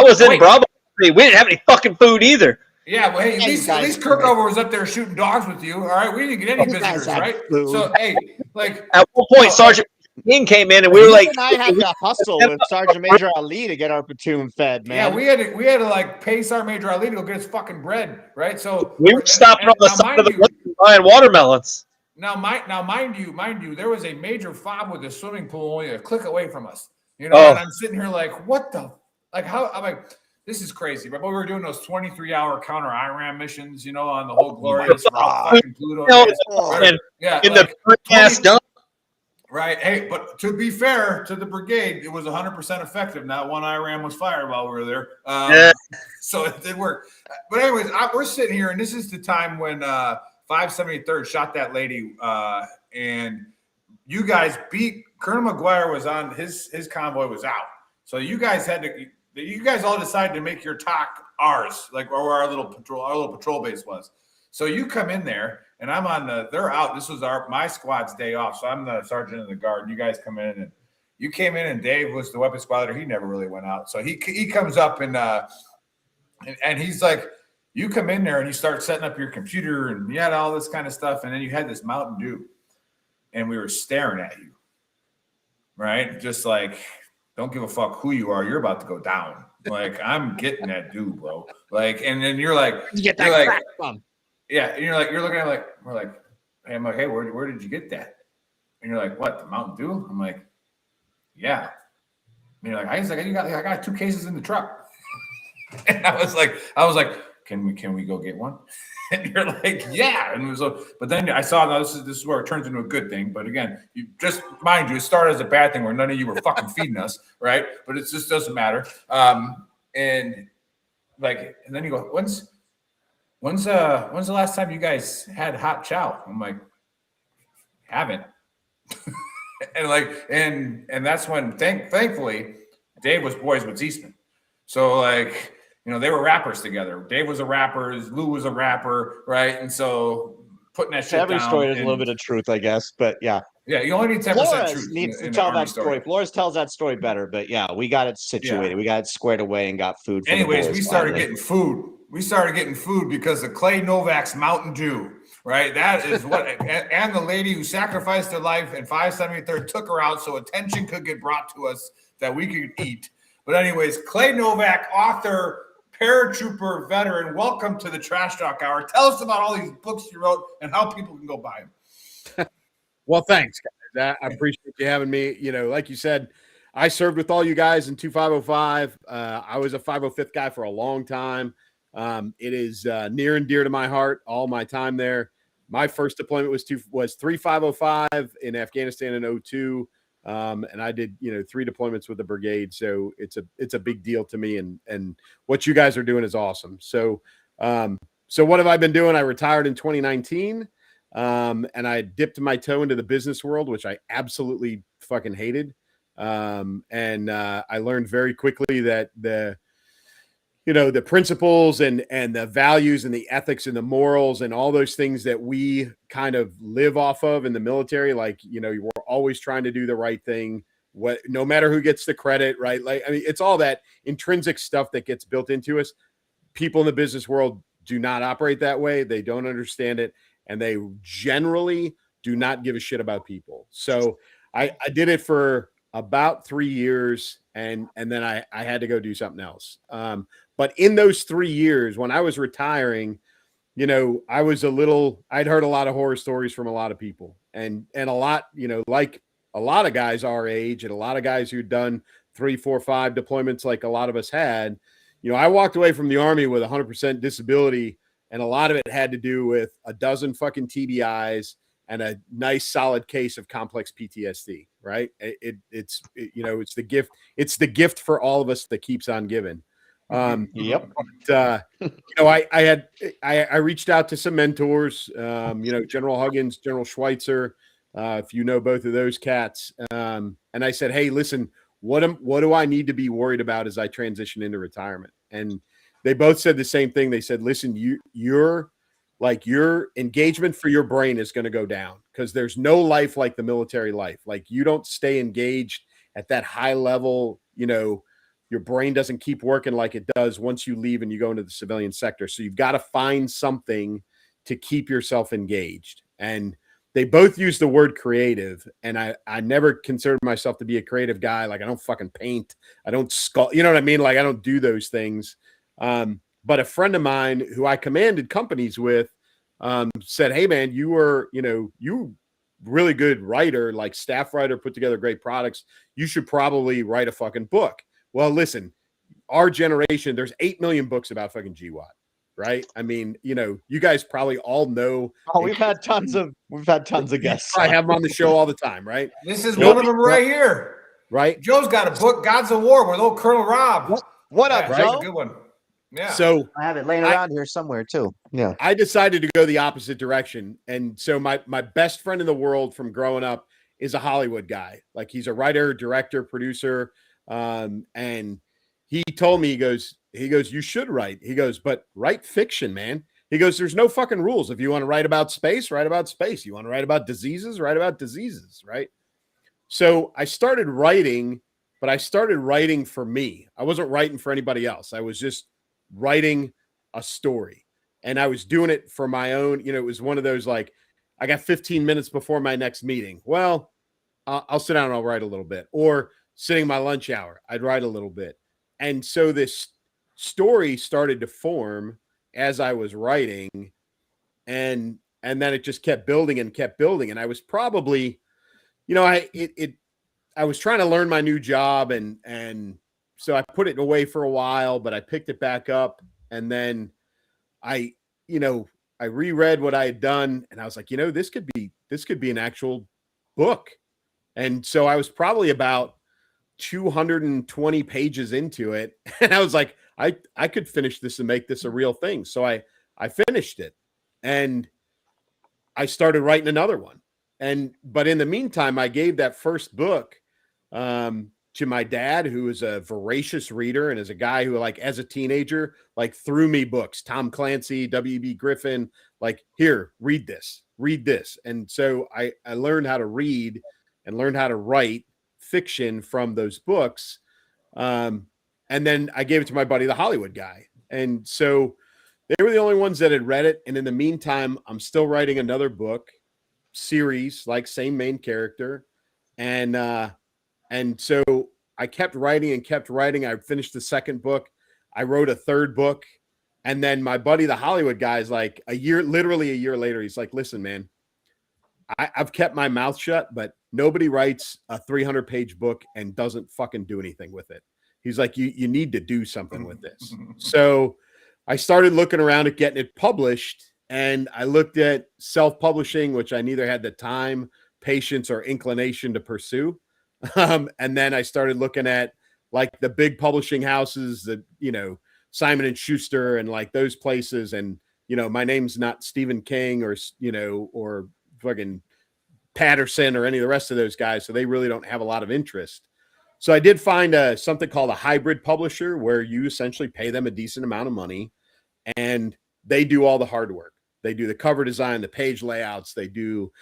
was in Bravo. We didn't have any fucking food either. Yeah, well, hey, at least Kirkover was up there shooting dogs with you. All right, we didn't get any visitors, right? So hey, like at one point, Sergeant King came in, and we were like, I had to hustle with Sergeant Major Ali to get our platoon fed, man. Yeah, we had to like pay Sergeant Major Ali to go get his fucking bread, right? So we were stopping on the side of the buying watermelons. Now, mind you, there was a major fob with a swimming pool only a click away from us. You know, and I'm sitting here like, what the, like, how? I'm like, this is crazy. But we were doing those 23-hour counter IRAM missions, you know, on the whole glorious fucking Pluto. In the podcast done. Right. Hey, but to be fair to the brigade, it was 100% effective. Not one IRAM was fired while we were there. So it did work. But anyways, we're sitting here, and this is the time when 573rd shot that lady, and you guys beat Colonel McGuire was on his convoy was out. So you guys all decided to make your talk ours, like where our little patrol base was. So you come in there, and I'm on they're out. This was my squad's day off. So I'm the sergeant of the guard. You guys come in, and you came in, and Dave was the weapons squad leader. He never really went out. So he comes up and he's like, you come in there and you start setting up your computer, and you had all this kind of stuff. And then you had this Mountain Dew, and we were staring at you, right? Just like, don't give a fuck who you are. You're about to go down. Like, I'm getting that Dew, bro. Like, and then you're like, get that crack from. Yeah, and you're looking at it like, we're like, hey, I'm like, hey, where did you get that? And you're like, what, the Mountain Dew? I'm like, yeah. And you're like, I got 2 cases in the truck. And I was like, can we go get one? And you're like, yeah. And but then I saw, now this is where it turns into a good thing. But again, you just mind you, it started as a bad thing where none of you were fucking feeding us, right? But it just doesn't matter. And then you go, When's the last time you guys had hot chow? I'm like, haven't. and that's when thankfully Dave was boys with Eastman. So like, you know, they were rappers together. Dave was a rapper, Lou was a rapper, right? And so putting that shit every down. Story has a little bit of truth, I guess, but yeah. Yeah, you only need 10% Flores truth. Needs to tell that story. Flores tells that story better, but yeah, we got it situated. Yeah. We got it squared away and got food. Anyways, we started getting food. We started getting food because of Clay Novak's Mountain Dew, right? That is what, and the lady who sacrificed her life in 573rd took her out so attention could get brought to us that we could eat. But anyways, Clay Novak, author, paratrooper, veteran, welcome to the Trash Talk Hour. Tell us about all these books you wrote and how people can go buy them. Well, thanks, guys. I appreciate you having me. You know, like you said, I served with all you guys in 2505. I was a 505th guy for a long time. It is near and dear to my heart, all my time there. My first deployment was 3505 in Afghanistan in 02. And I did, 3 deployments with the brigade. So it's a big deal to me. And what you guys are doing is awesome. So what have I been doing? I retired in 2019. And I dipped my toe into the business world, which I absolutely fucking hated. And I learned very quickly that the principles and the values and the ethics and the morals and all those things that we kind of live off of in the military, like, we're always trying to do the right thing, no matter who gets the credit, right? Like, I mean, it's all that intrinsic stuff that gets built into us. People in the business world do not operate that way. They don't understand it. And they generally do not give a shit about people. So I did it for about 3 years, and then I had to go do something else. But in those 3 years, when I was retiring, I'd heard a lot of horror stories from a lot of people, and a lot, like a lot of guys our age and a lot of guys who'd done 3, 4, 5 deployments like a lot of us had. I walked away from the Army with 100% disability, and a lot of it had to do with a dozen fucking TBIs and a nice solid case of complex PTSD, right? It's the gift. It's the gift for all of us that keeps on giving. Yep. But, I reached out to some mentors, General Huggins, General Schweitzer, if you know both of those cats. And I said, hey, listen, what do I need to be worried about as I transition into retirement? And they both said the same thing. They said, listen, your engagement for your brain is going to go down because there's no life like the military life. Like, you don't stay engaged at that high level. Your brain doesn't keep working like it does once you leave and you go into the civilian sector. So you've got to find something to keep yourself engaged. And they both use the word creative. And I never considered myself to be a creative guy. Like, I don't fucking paint. I don't sculpt. You know what I mean? Like, I don't do those things. But a friend of mine who I commanded companies with said, hey, man, you really good writer, like staff writer, put together great products. You should probably write a fucking book. Well, listen, our generation, there's 8 million books about fucking GWAT, right? I mean, you guys probably all know. Oh, we've had tons of guests. I have them on the show all the time, right? This is one of them right here. Right. Joe's got a book, Gods of War, with old Colonel Rob. What up, Joe? Joe? A good one. Yeah. So I have it laying around here somewhere too. Yeah. I decided to go the opposite direction. And so my best friend in the world from growing up is a Hollywood guy. Like, he's a writer, director, producer. And he told me, he goes, you should write. He goes, but write fiction, man. He goes, there's no fucking rules. If you want to write about space, write about space. You want to write about diseases, write about diseases, right? So I started writing, but I started writing for me. I wasn't writing for anybody else. I was just writing a story, and I was doing it for my own. It was one of those, like, I got 15 minutes before my next meeting. Well, I'll sit down and I'll write a little bit, or sitting my lunch hour, I'd write a little bit. And so this story started to form as I was writing, and then it just kept building and kept building. And I was probably, I was trying to learn my new job, and so I put it away for a while, but I picked it back up, and then I reread what I had done, and I was like, this could be an actual book. And so I was probably about 220 pages into it, and I was like, I could finish this and make this a real thing. So I finished it, and I started writing another one. But in the meantime, I gave that first book to my dad, who is a voracious reader and is a guy who, like, as a teenager, like, threw me books, Tom Clancy, W.B. Griffin, like, here, read this. And so I learned how to read and learned how to write fiction from those books. And then I gave it to my buddy, the Hollywood guy. And so they were the only ones that had read it. And in the meantime, I'm still writing another book series, like, same main character. And so I kept writing and kept writing. I finished the second book. I wrote a third book. And then my buddy, the Hollywood guy, is like, literally a year later, he's like, listen, man, I've kept my mouth shut, but nobody writes a 300-page book and doesn't fucking do anything with it. He's like, you need to do something with this. So I started looking around at getting it published, and I looked at self-publishing, which I neither had the time, patience, or inclination to pursue. And then I started looking at like the big publishing houses that, Simon and Schuster and like those places. And, my name's not Stephen King or fucking Patterson or any of the rest of those guys. So they really don't have a lot of interest. So I did find something called a hybrid publisher where you essentially pay them a decent amount of money and they do all the hard work. They do the cover design, the page layouts. They do,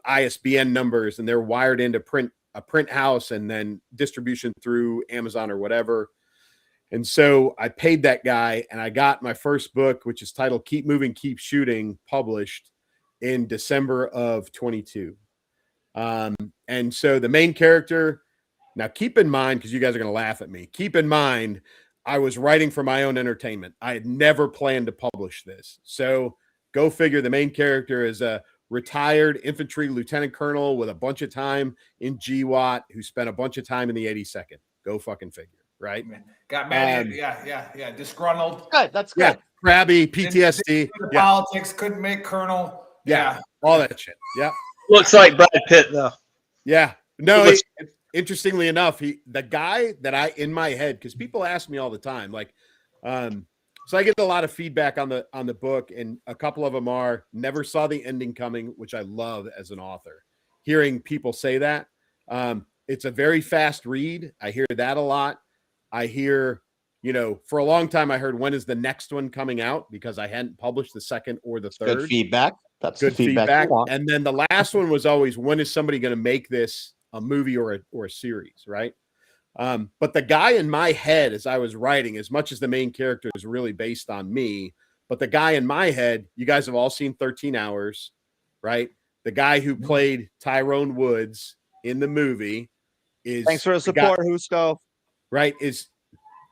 ISBN numbers, and they're wired into a print house and then distribution through Amazon or whatever. And so I paid that guy, and I got my first book, which is titled Keep Moving, Keep Shooting, published in December of 22. And so the main character, now keep in mind, because you guys are going to laugh at me, keep in mind, I was writing for my own entertainment. I had never planned to publish this. So go figure, the main character is a retired infantry lieutenant colonel with a bunch of time in GWAT who spent a bunch of time in the 82nd. Go fucking figure, right? Got mad. Yeah. Disgruntled. Good. That's good. Yeah. Crabby, PTSD. Politics, couldn't make colonel. Yeah. All that shit. Yeah. Looks like Brad Pitt, though. Yeah. No, interestingly enough, the guy that in my head, because people ask me all the time, like, so I get a lot of feedback on the book, and a couple of them are never saw the ending coming, which I love as an author. Hearing people say that, it's a very fast read. I hear that a lot. I hear, for a long time I heard, when is the next one coming out? Because I hadn't published the second or the third. Good feedback. That's good the feedback. And then the last one was always, when is somebody going to make this a movie or a series, right? But the guy in my head, as I was writing, as much as the main character is really based on me, but the guy in my head, you guys have all seen 13 Hours, right? The guy who played Tyrone Woods in the movie is... Thanks for the support, Husko. Right?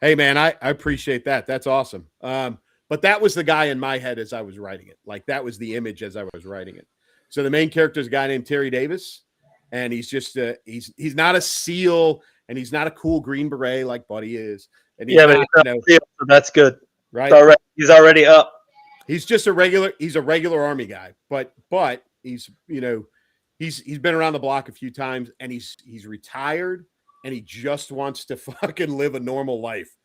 Hey, man, I appreciate that. That's awesome. But that was the guy in my head as I was writing it. Like, that was the image as I was writing it. So the main character is a guy named Terry Davis, and he's just he's not a SEAL, and he's not a cool Green Beret like Buddy is. And he's but he's not a SEAL, so that's good. Right? He's already up. He's just a regular Army guy, but he's he's been around the block a few times, and he's retired, and he just wants to fucking live a normal life.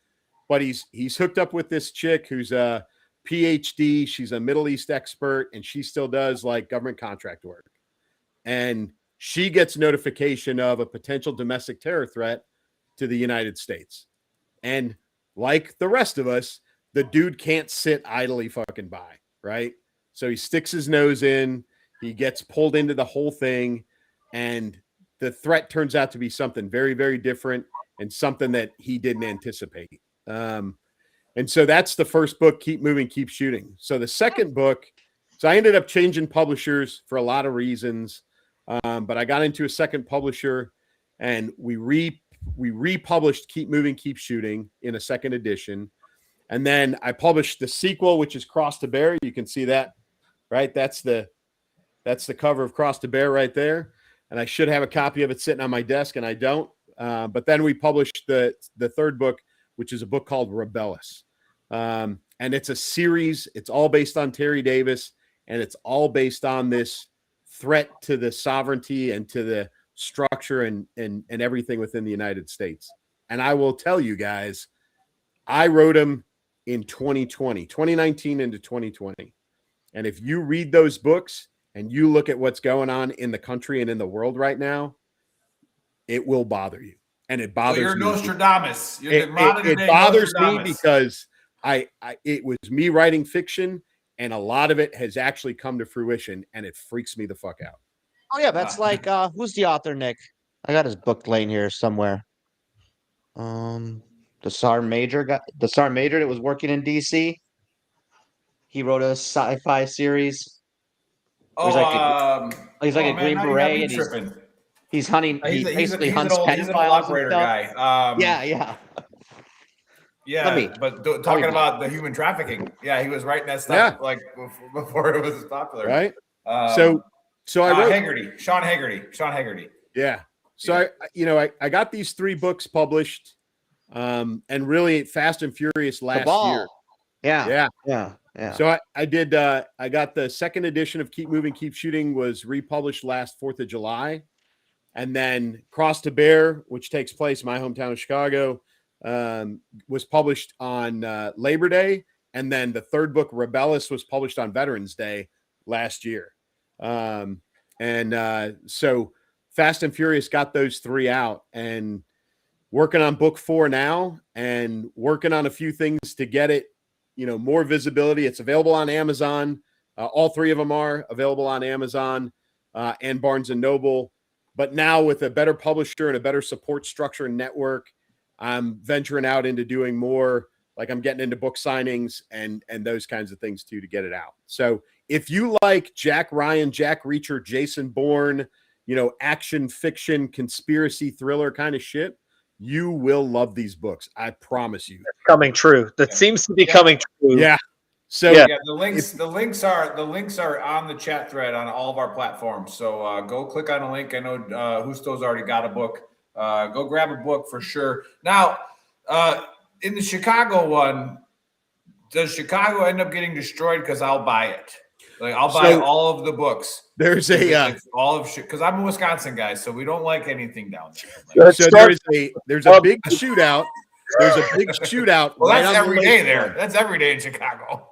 But he's hooked up with this chick who's a PhD. She's a Middle East expert, and she still does like government contract work. And she gets notification of a potential domestic terror threat to the United States. And like the rest of us, the dude can't sit idly fucking by, right? So he sticks his nose in, he gets pulled into the whole thing, and the threat turns out to be something very, very different and something that he didn't anticipate. And so that's the first book, Keep Moving, Keep Shooting. So the second book, so I ended up changing publishers for a lot of reasons. But I got into a second publisher, and we republished Keep Moving, Keep Shooting in a second edition. And then I published the sequel, which is Cross to Bear. You can see that, right? That's the cover of Cross to Bear right there. And I should have a copy of it sitting on my desk, and I don't. But then we published the third book, which is a book called Rebellis. And it's a series. It's all based on Terry Davis, and it's all based on this threat to the sovereignty and to the structure and everything within the United States. And I will tell you guys, I wrote them in 2019 into 2020. And if you read those books and you look at what's going on in the country and in the world right now, it will bother you. And it bothers me. You're Nostradamus. It bothers me because it was me writing fiction, and a lot of it has actually come to fruition, and it freaks me the fuck out. Oh yeah, that's like who's the author, Nick? I got his book laying here somewhere. The Sergeant Major that was working in DC. He wrote a sci-fi series. He's like a Green Beret, and he's hunting. He basically hunts pedophiles and stuff. Guy. Yeah. Yeah, but talking about the human trafficking, he was writing that stuff like before it was popular, right? So I wrote Sean Haggerty. Yeah. So I got these 3 books published, and really Fast and Furious last year. Yeah. So I did. I got the second edition of Keep Moving, Keep Shooting was republished last 4th of July, and then Cross to Bear, which takes place in my hometown of Chicago, was published on Labor Day, and then the 3rd book, Rebellis, was published on Veterans Day last year. So Fast and Furious got those 3 out, and working on book 4 now, and working on a few things to get it, more visibility. It's available on Amazon. All 3 of them are available on Amazon and Barnes and Noble. But now with a better publisher and a better support structure and network, I'm venturing out into doing more. Like I'm getting into book signings and those kinds of things too to get it out. So if you like Jack Ryan, Jack Reacher, Jason Bourne, action, fiction, conspiracy, thriller kind of shit, you will love these books. I promise you. It's coming true. That seems to be coming true. Yeah. So the links are on the chat thread on all of our platforms. So go click on a link. I know Husto's already got a book. Go grab a book for sure. Now, in the Chicago one, does Chicago end up getting destroyed? Because I'll buy it. Like I'll buy all of the books. There's all of because I'm a Wisconsin guy, so we don't like anything down there. Like, so there's a big shootout. There's a big shootout. Well, that's every day there. That's every day in Chicago.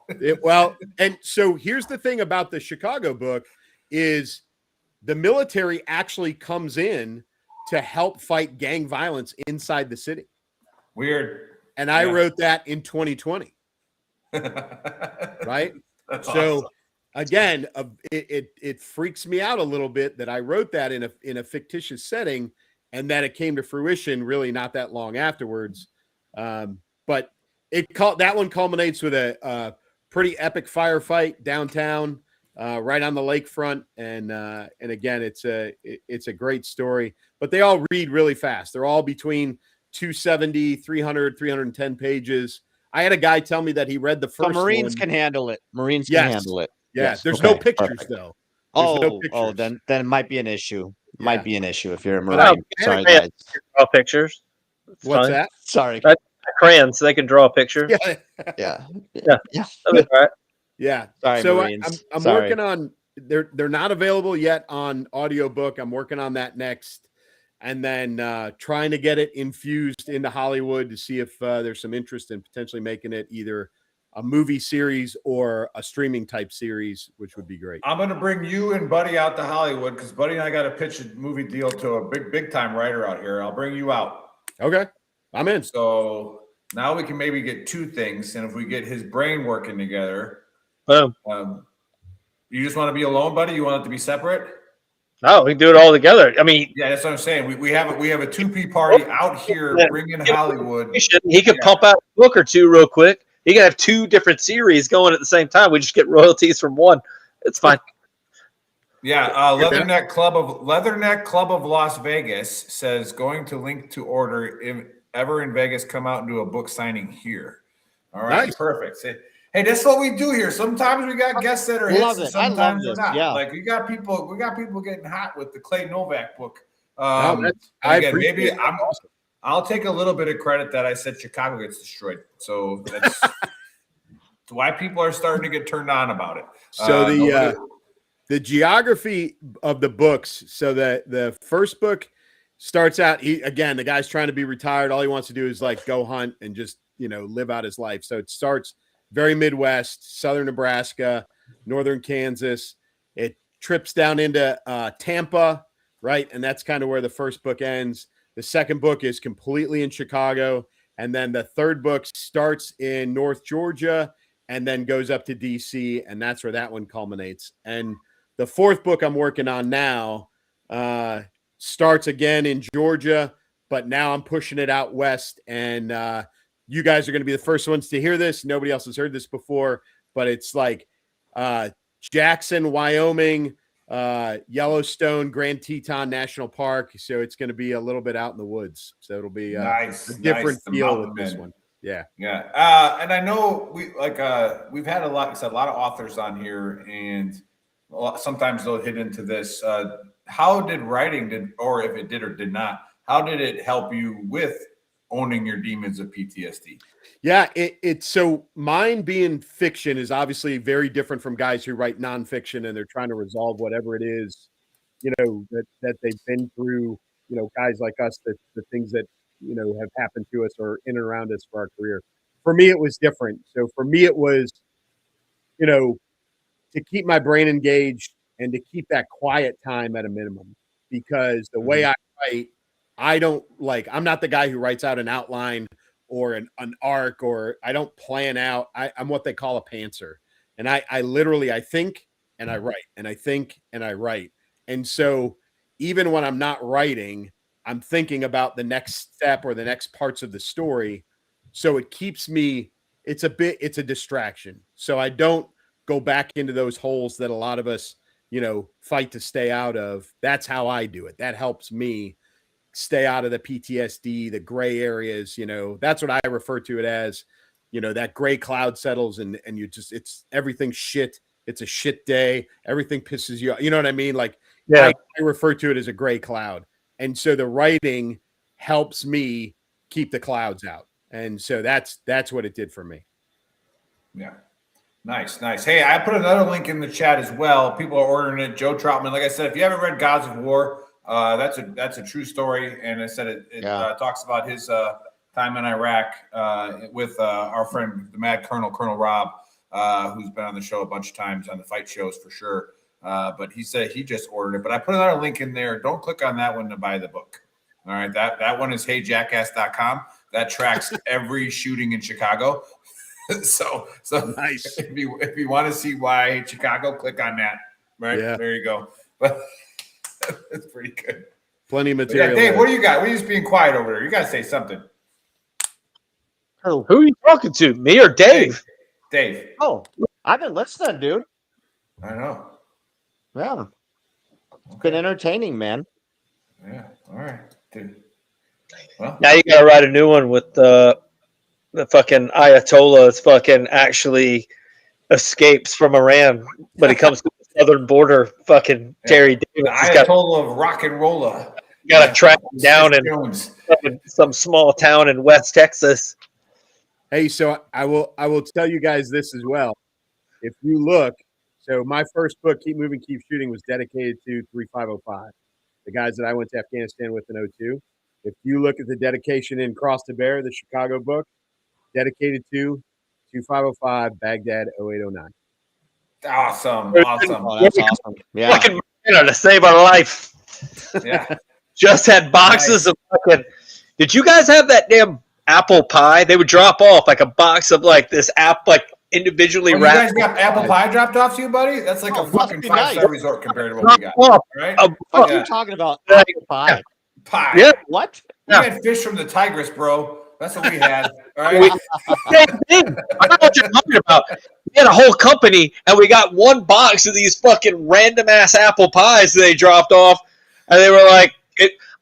And so here's the thing about the Chicago book is the military actually comes in to help fight gang violence inside the city. Weird. And I wrote that in 2020. Right? That's so awesome. Again, it freaks me out a little bit that I wrote that in a fictitious setting and that it came to fruition really not that long afterwards. But that one culminates with a pretty epic firefight downtown, right on the lakefront. And again, it's a great story, but they all read really fast. They're all between 270, 300, 310 pages. I had a guy tell me that he read the first Marines one. can handle it. Marines can handle it. Yes. There's no pictures though. Then it might be an issue. Might be an issue if you're a Well, Marine. Sorry, guys. Draw pictures. It's What's fine. that? Sorry. Crayons, so they can draw a picture. Yeah. That'll be all right. Yeah. Sorry, so Marines. I'm Sorry. working on they're not available yet on audiobook. I'm working on that next. And then trying to get it infused into Hollywood to see if there's some interest in potentially making it either a movie series or a streaming type series, which would be great. I'm going to bring you and Buddy out to Hollywood because Buddy and I got to pitch a movie deal to a big time writer out here. I'll bring you out. Okay. I'm in. So now we can maybe get 2 things. And if we get his brain working together, Boom. You just want to be alone, buddy? You want it to be separate? No, we can do it all together. I mean, yeah, that's what I'm saying. We have a 2P party out here, bringing Hollywood. He could pump out a book or two real quick. He could have 2 different series going at the same time. We just get royalties from one. It's fine. Yeah, Leatherneck Club of Las Vegas says going to link to order if ever in Vegas, come out and do a book signing here. All right, nice. Perfect. Hey, that's what we do here. Sometimes we got guests that are hits, and sometimes they're not. Yeah. Like we got people getting hot with the Clay Novak book. I'll take a little bit of credit that I said Chicago gets destroyed. So that's why people are starting to get turned on about it. So the geography of the books. So the first book starts out. The guy's trying to be retired. All he wants to do is like go hunt and just live out his life. So it starts very Midwest, southern Nebraska, northern Kansas. It trips down into Tampa, right? And that's kind of where the first book ends. The second book is completely in Chicago. And then the third book starts in North Georgia and then goes up to DC. And that's where that one culminates. And the fourth book I'm working on now starts again in Georgia, but now I'm pushing it out west. And you guys are going to be the first ones to hear this. Nobody else has heard this before, but it's like Jackson, Wyoming, Yellowstone, Grand Teton National Park. So it's going to be a little bit out in the woods. So it'll be a different feel with this one. Yeah. Yeah. And I know we've had a lot of authors on here, and sometimes they'll hit into this. how did writing or if it did or did not, how did it help you with owning your demons of PTSD? Yeah, it's so mine being fiction is obviously very different from guys who write nonfiction and they're trying to resolve whatever it is, that they've been through, guys like us, that the things that, have happened to us or in and around us for our career. For me, it was different. So for me, it was, to keep my brain engaged and to keep that quiet time at a minimum, because the way I write, I'm not the guy who writes out an outline or an arc, or I don't plan out. I'm what they call a pantser. And I literally, I think and I write, and I think and I write. And so even when I'm not writing, I'm thinking about the next step or the next parts of the story. So it keeps me, it's a distraction. So I don't go back into those holes that a lot of us, fight to stay out of. That's how I do it. That helps me stay out of the PTSD, the gray areas. That's what I refer to it as. That gray cloud settles and it's everything shit. It's a shit day. Everything pisses you off. You know what I mean? Like, I refer to it as a gray cloud. And so the writing helps me keep the clouds out. And so that's what it did for me. Yeah. Nice. Hey, I put another link in the chat as well. People are ordering it. Joe Troutman. Like I said, if you haven't read Gods of War, that's a true story. And I said it talks about his time in Iraq with our friend, the Mad Colonel Rob, who's been on the show a bunch of times on the fight shows for sure. But he said he just ordered it. But I put another link in there. Don't click on that one to buy the book. All right. That one is heyjackass.com. That tracks every shooting in Chicago. So nice. If you want to see why I hate Chicago, click on that. Right. Yeah. There you go. But that's pretty good. Plenty of material. Dave, what do you got? What are you just being quiet over there? You got to say something. Who are you talking to? Me or Dave? Dave. Oh, I've been listening, dude. I know. Yeah. It's been entertaining, man. Yeah. All right, dude. Well, now you got to write a new one with the fucking Ayatollah is fucking actually escapes from Iran, but he comes to the southern border. Fucking Terry Davis. The Ayatollah of rock and roller. Got to track him down in some small town in West Texas. Hey, so I will tell you guys this as well. If you look, so my first book, Keep Moving, Keep Shooting, was dedicated to 3505, the guys that I went to Afghanistan with in 02. If you look at the dedication in Cross to Bear, the Chicago book, dedicated to 2505 Baghdad 0809. Awesome. Oh, that's awesome. Yeah. Fucking to save our life. Yeah. Just had boxes of fucking. Did you guys have that damn apple pie? They would drop off like a box of like this individually wrapped. You guys got apple pie dropped off to you, buddy? That's like a fucking 5-star resort compared to what we got. Right? What are you talking about? Apple pie. Pie. Yeah. What? We had fish from the Tigris, bro. That's what we had. All right. Same thing. I know what you're talking about. We had a whole company, and we got one box of these fucking random ass apple pies they dropped off, and they were like,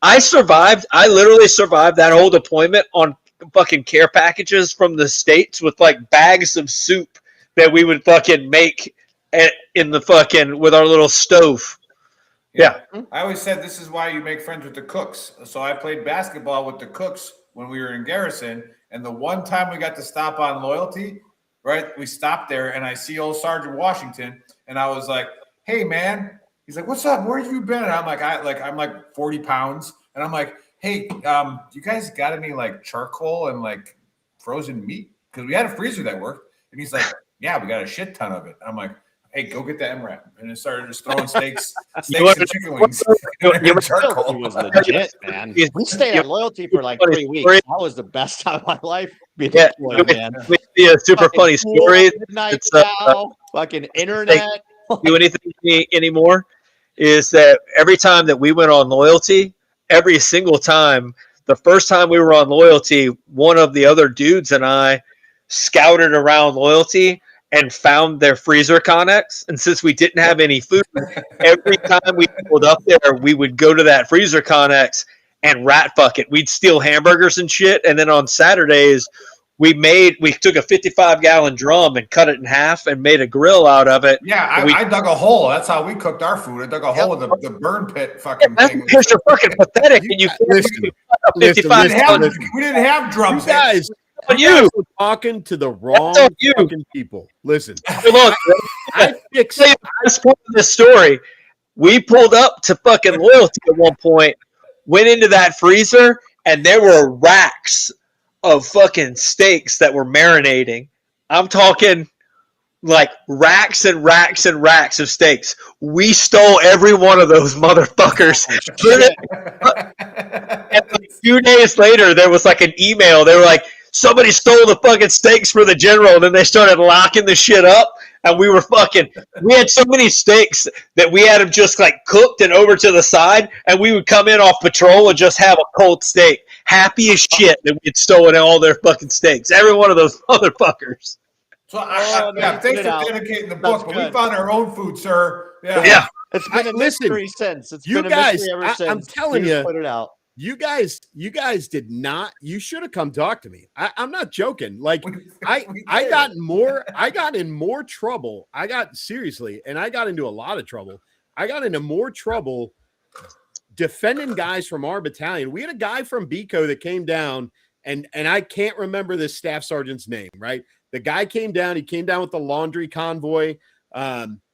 I survived. I literally survived that whole deployment on fucking care packages from the States with like bags of soup that we would fucking make in the fucking with our little stove. Yeah. I always said this is why you make friends with the cooks. So I played basketball with the cooks when we were in Garrison. And the one time we got to stop on Loyalty, right? We stopped there and I see old Sergeant Washington. And I was like, hey, man. He's like, what's up? Where have you been? And I'm like, I'm like 40 pounds. And I'm like, hey, you guys got any like charcoal and like frozen meat? Because we had a freezer that worked. And he's like, yeah, we got a shit ton of it. I'm like, hey, go get the MRAP. And it started just throwing steaks and chicken wings. Charcoal was legit, man. We stayed at Loyalty for like 3 weeks. That was the best time of my life. Yeah, man. A super funny story. Midnight now, fucking internet. Do anything anymore? Is that every time that we went on Loyalty, every single time, the first time we were on Loyalty, one of the other dudes and I scouted around Loyalty and found their freezer Connex. And since we didn't have any food, every time we pulled up there, we would go to that freezer Connex and rat fuck it. We'd steal hamburgers and shit. And then on Saturdays, we took a 55-gallon drum and cut it in half and made a grill out of it. Yeah, I dug a hole. That's how we cooked our food. I dug a hole with the burn pit fucking thing. Because you're fucking pathetic, and you listen, we didn't have drums. You guys, you were talking to the wrong fucking people. Listen, look, I fixed this part of this story. We pulled up to fucking Loyalty at one point, went into that freezer, and there were racks of fucking steaks that were marinating. I'm talking like racks and racks and racks of steaks. We stole every one of those motherfuckers. And a few days later, there was like an email. They were like, somebody stole the fucking steaks for the general. And then they started locking the shit up. And we had so many steaks that we had them just like cooked and over to the side. And we would come in off patrol and just have a cold steak. Happy as shit that we had stolen all their fucking steaks. Every one of those motherfuckers. So thanks for dedicating the book, but we found our own food, sir. Yeah. It's been a mystery since. It's been a mystery ever since. I'm telling you, put it out. You guys did not. You should have come talk to me. I'm not joking. Like I got in more trouble. I got into a lot of trouble. I got into more trouble defending guys from our battalion. We had a guy from BCO that came down, and I can't remember this staff sergeant's name. Right, the guy came down. He came down with the laundry convoy.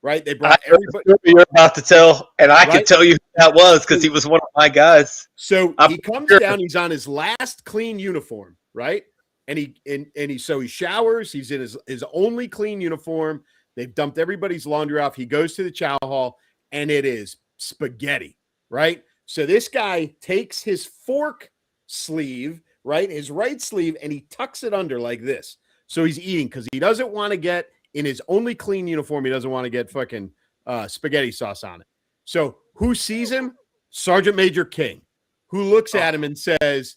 Right, they brought everybody. You're about to tell, and I can tell you who that was because he was one of my guys. So he comes down. He's on his last clean uniform, right? And he showers. He's in his only clean uniform. They've dumped everybody's laundry off. He goes to the chow hall, and it is spaghetti, right? So this guy takes his fork sleeve, right, his right sleeve, and he tucks it under like this. So he's eating because he doesn't want to get. In his only clean uniform, he doesn't want to get fucking spaghetti sauce on it. So who sees him? Sergeant Major King, who looks at him and says,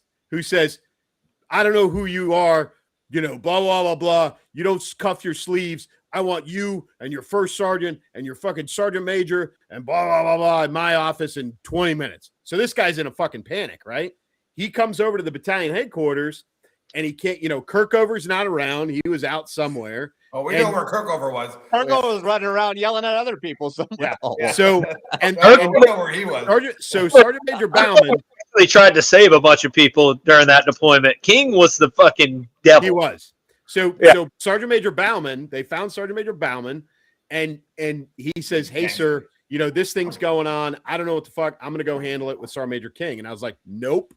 I don't know who you are, blah, blah, blah, blah. You don't cuff your sleeves. I want you and your first sergeant and your fucking sergeant major and blah, blah, blah, blah in my office in 20 minutes. So this guy's in a fucking panic, right? He comes over to the battalion headquarters and he can't, Kirkover's not around. He was out somewhere. Oh, we know where Kirkover was. Kirkover was running around yelling at other people somewhere. Yeah. So, and we know where he was. Sergeant Major Bauman actually tried to save a bunch of people during that deployment. King was the fucking devil. He was. So Sergeant Major Bauman, they found Sergeant Major Bauman, and he says, "Hey, sir, this thing's going on. I don't know what the fuck. I'm gonna go handle it with Sergeant Major King." And I was like, "Nope."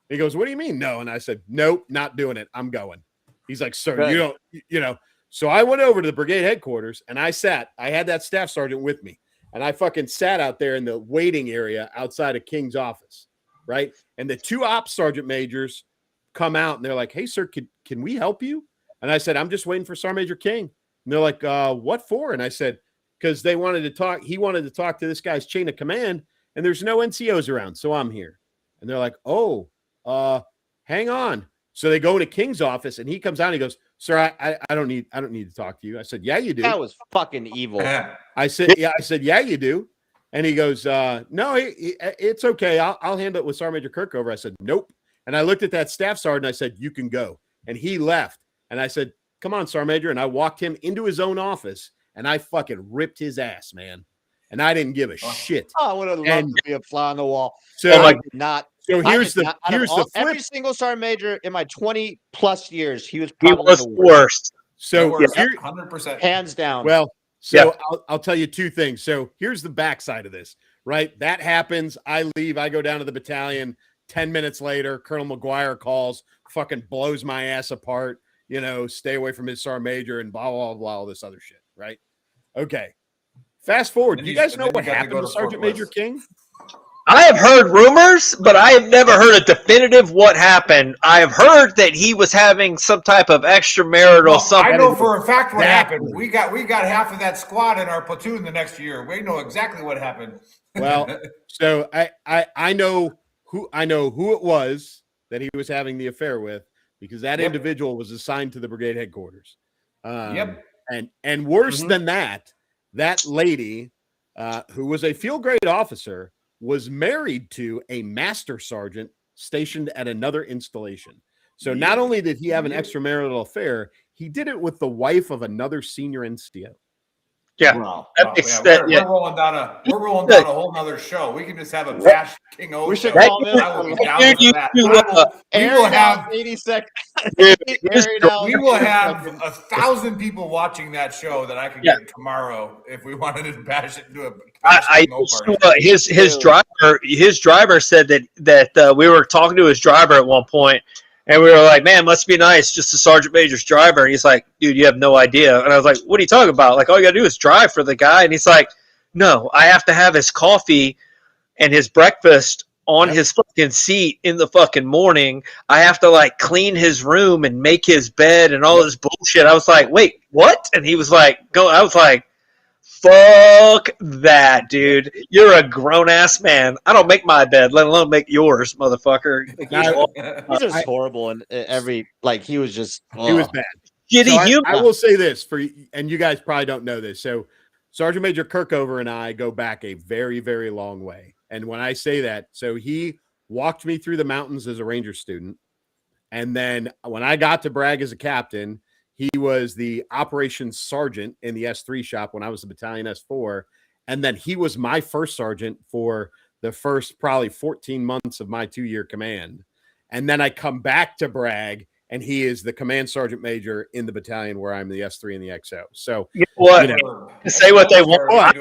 He goes, "What do you mean, no?" And I said, "Nope, not doing it. I'm going." He's like, "Sir, you don't." So I went over to the brigade headquarters and I had that staff sergeant with me and I fucking sat out there in the waiting area outside of King's office. Right. And the two ops sergeant majors come out and they're like, "Hey, sir, can we help you?" And I said, "I'm just waiting for Sergeant Major King." And they're like, "What for?" And I said, "Because they wanted to talk. He wanted to talk to this guy's chain of command and there's no NCOs around. So I'm here." And they're like, "Oh, hang on." So they go into King's office and he comes out and he goes, "Sir, I don't need to talk to you." I said, "Yeah, you do." That was fucking evil. I said, "Yeah, you do." And he goes, "No, it's okay. I'll handle it with Sergeant Major Kirkover." I said, "Nope." And I looked at that staff sergeant. I said, "You can go." And he left. And I said, "Come on, Sergeant Major." And I walked him into his own office and I fucking ripped his ass, man. And I didn't give a shit. Oh, I would have loved to be a fly on the wall. So here's the flip. Every single sergeant major in my 20 plus years, he was the worst. So 100%, hands down. Well, so I'll tell you two things. So here's the backside of this, right? That happens. I leave. I go down to the battalion. 10 minutes later, Colonel McGuire calls, fucking blows my ass apart. Stay away from his sergeant major and blah blah blah, all this other shit, right? Okay. Fast forward. Do you guys know what happened to Sergeant Major King? I have heard rumors, but I have never heard a definitive what happened. I have heard that he was having some type of extramarital something. I know for a fact what happened. We got half of that squad in our platoon the next year. We know exactly what happened. Well, so I know who it was that he was having the affair with because that individual was assigned to the brigade headquarters. And worse than that, that lady who was a field grade officer was married to a master sergeant stationed at another installation. So not only did he have an extramarital affair, he did it with the wife of another senior NCO. Yeah, Wow. we're rolling down a whole nother show. We can just have a Bash King O We should show. call this I will be one. down for that. We will have 80 seconds. we will have 1,000 people watching that show that I could get tomorrow if we wanted to bash it into a Bash King O party. His driver said that we were talking to his driver at one point, and we were like, man, must be nice, just a sergeant major's driver. And he's like, dude, you have no idea. And I was like, what are you talking about? Like, all you got to do is drive for the guy. And he's like, no, I have to have his coffee and his breakfast on his fucking seat in the fucking morning. I have to, like, clean his room and make his bed and all this bullshit. I was like, wait, what? And he was like, go. I was like, fuck that, dude. You're a grown-ass man. I don't make my bed, let alone make yours, motherfucker. He's just horrible in every, like, he was just, he was bad. Shitty So human. I will say this, and you guys probably don't know this. So Sergeant Major Kirkover and I go back a very, very long way. And when I say that, so he walked me through the mountains as a Ranger student. And then when I got to Bragg as a captain, he was the operations sergeant in the S3 shop when I was the battalion S4. And then he was my first sergeant for the first probably 14 months of my 2-year command. And then I come back to Bragg, and he is the command sergeant major in the battalion where I'm the S3 and the XO. So, what? You know, say what they want.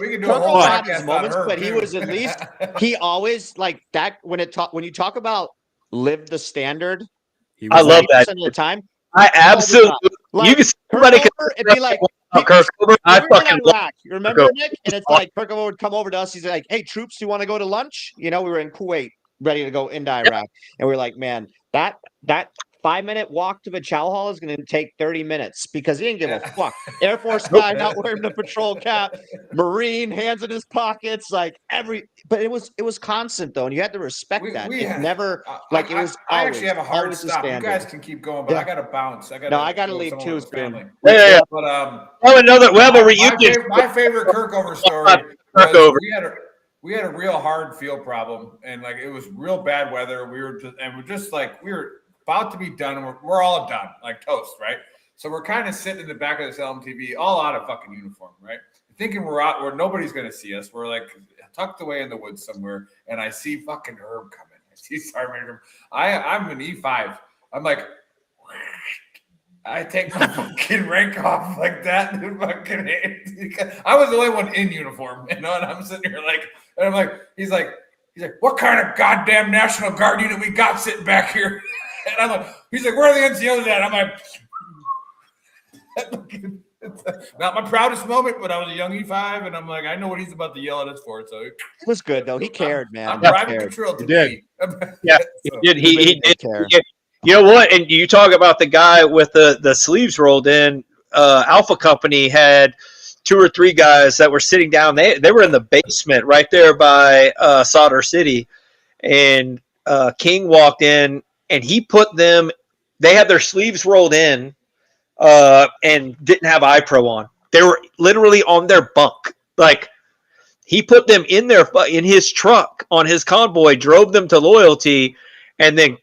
We can do a whole had his podcast moments, on her, but he too. was at least, he always, like, that, when you talk about live the standard, I love that. 90% of the time, I absolutely. like, you can somebody can it'd be like, Kirkover. I we were in fucking love Iraq. You remember, Kirkover. Nick? And it's like Kirkover would come over to us. He's like, "Hey, troops, do you want to go to lunch?" You know, we were in Kuwait, ready to go into Iraq, and we are like, "Man, that 5-minute walk to the chow hall is going to take 30 minutes because he didn't give a fuck." Air Force guy not wearing the patrol cap, Marine, hands in his pockets, like but it was constant though, and you had to respect that. It never like it was. I actually have a hard stop. stop. You guys can keep going, but I got to bounce. I got to leave too. Family. Yeah. But we'll have a reunion. My favorite Kirkover story was we had a real hard field problem, and like it was real bad weather. We were about to be done, and we're all done, like toast, right? So we're kind of sitting in the back of this LMTV, all out of fucking uniform, right? Thinking we're out where nobody's gonna see us. We're like tucked away in the woods somewhere, and I see fucking Herb coming. I see Sergeant Herb. I'm an E5. I'm like, I take my fucking rank off like that. I was the only one in uniform, you know, and I'm sitting here like, and I'm like, he's like, what kind of goddamn National Guard unit we got sitting back here? And I'm like, he's like, where are the NCOs at? I'm like, not my proudest moment, but I was a young E5, and I'm like, I know what he's about to yell at us for. So it was good though. He cared, man. I'm private control to me. Yeah, he did. He did care. You know what? And you talk about the guy with the sleeves rolled in. Alpha Company had 2 or 3 guys that were sitting down. They were in the basement right there by Solder City, and King walked in. And he put them, they had their sleeves rolled in and didn't have iPro on. They were literally on their bunk. Like, he put them in his truck on his convoy, drove them to Loyalty, and then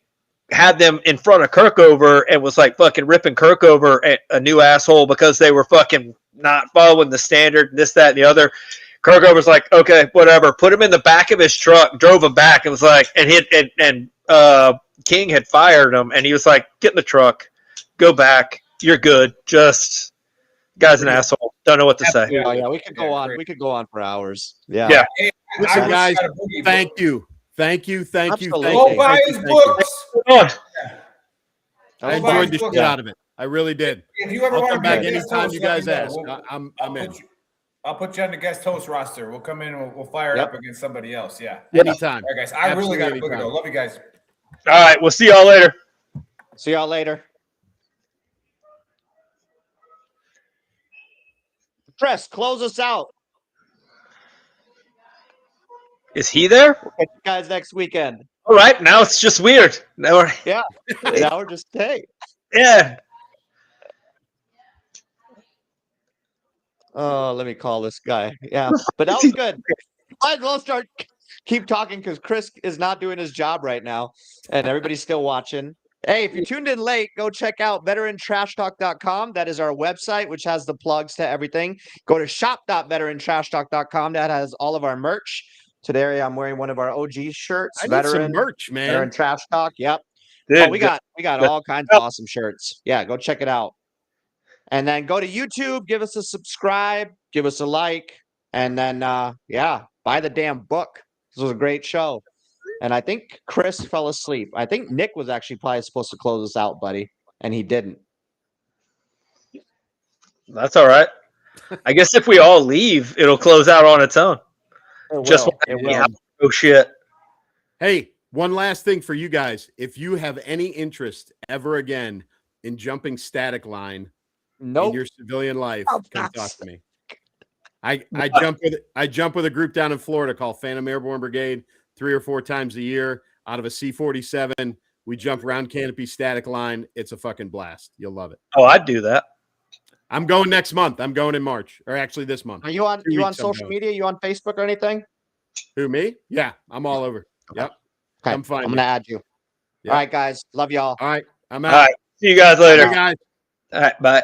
had them in front of Kirkover and was like fucking ripping Kirkover a new asshole because they were fucking not following the standard, this, that, and the other. Kirkover's like, okay, whatever. Put him in the back of his truck, drove him back, and was like, and King had fired him, and he was like, get in the truck, go back, you're good. Just guy's an asshole. Don't know what to say. Oh, yeah, we could go on. We could go on for hours. Yeah. Hey, listen, guys, thank you. Go buy his books. I enjoyed the shit out of it. I really did. If you ever I'll want come to back anytime you guys ask. I'm in. I'll put you on the guest host roster. We'll come in and we'll fire it up against somebody else. Yeah. Anytime. All right, guys. I really got to book it though. Love you guys. All right. We'll see y'all later. See y'all later. Press, close us out. Is he there? We'll catch you guys next weekend. All right. Now it's just weird. Now we're now we're just hey. Yeah. Oh, let me call this guy. Yeah, but that was good. Might as well keep talking because Chris is not doing his job right now, and everybody's still watching. Hey, if you tuned in late, go check out VeteranTrashTalk.com. That is our website, which has the plugs to everything. Go to shop.VeteranTrashTalk.com. That has all of our merch. Today, I'm wearing one of our OG shirts. I need some merch, man. Veteran Trash Talk. Yep. Dude, we got all kinds of awesome shirts. Yeah, go check it out. And then go to YouTube, give us a subscribe, give us a like, and then buy the damn book. This was a great show. And I think Chris fell asleep. I think Nick was actually probably supposed to close us out, buddy, and he didn't. That's all right. I guess if we all leave, it'll close out on its own. It will. Oh shit. Hey, one last thing for you guys. If you have any interest ever again in jumping static line in your civilian life, come talk to me. I jump with a group down in Florida called Phantom Airborne Brigade 3 or 4 times a year out of a C-47. We jump round canopy static line. It's a fucking blast. You'll love it. Oh, I'd do that. I'm going next month. I'm going in March, or actually this month. Are you on social media? You on Facebook or anything? Who, me? Yeah, I'm all over. Yep. Okay. Come find I'm me. gonna add you. Yep. All right, guys. Love y'all. All right. I'm out. All right. See you guys later. Bye, guys. All right. Bye.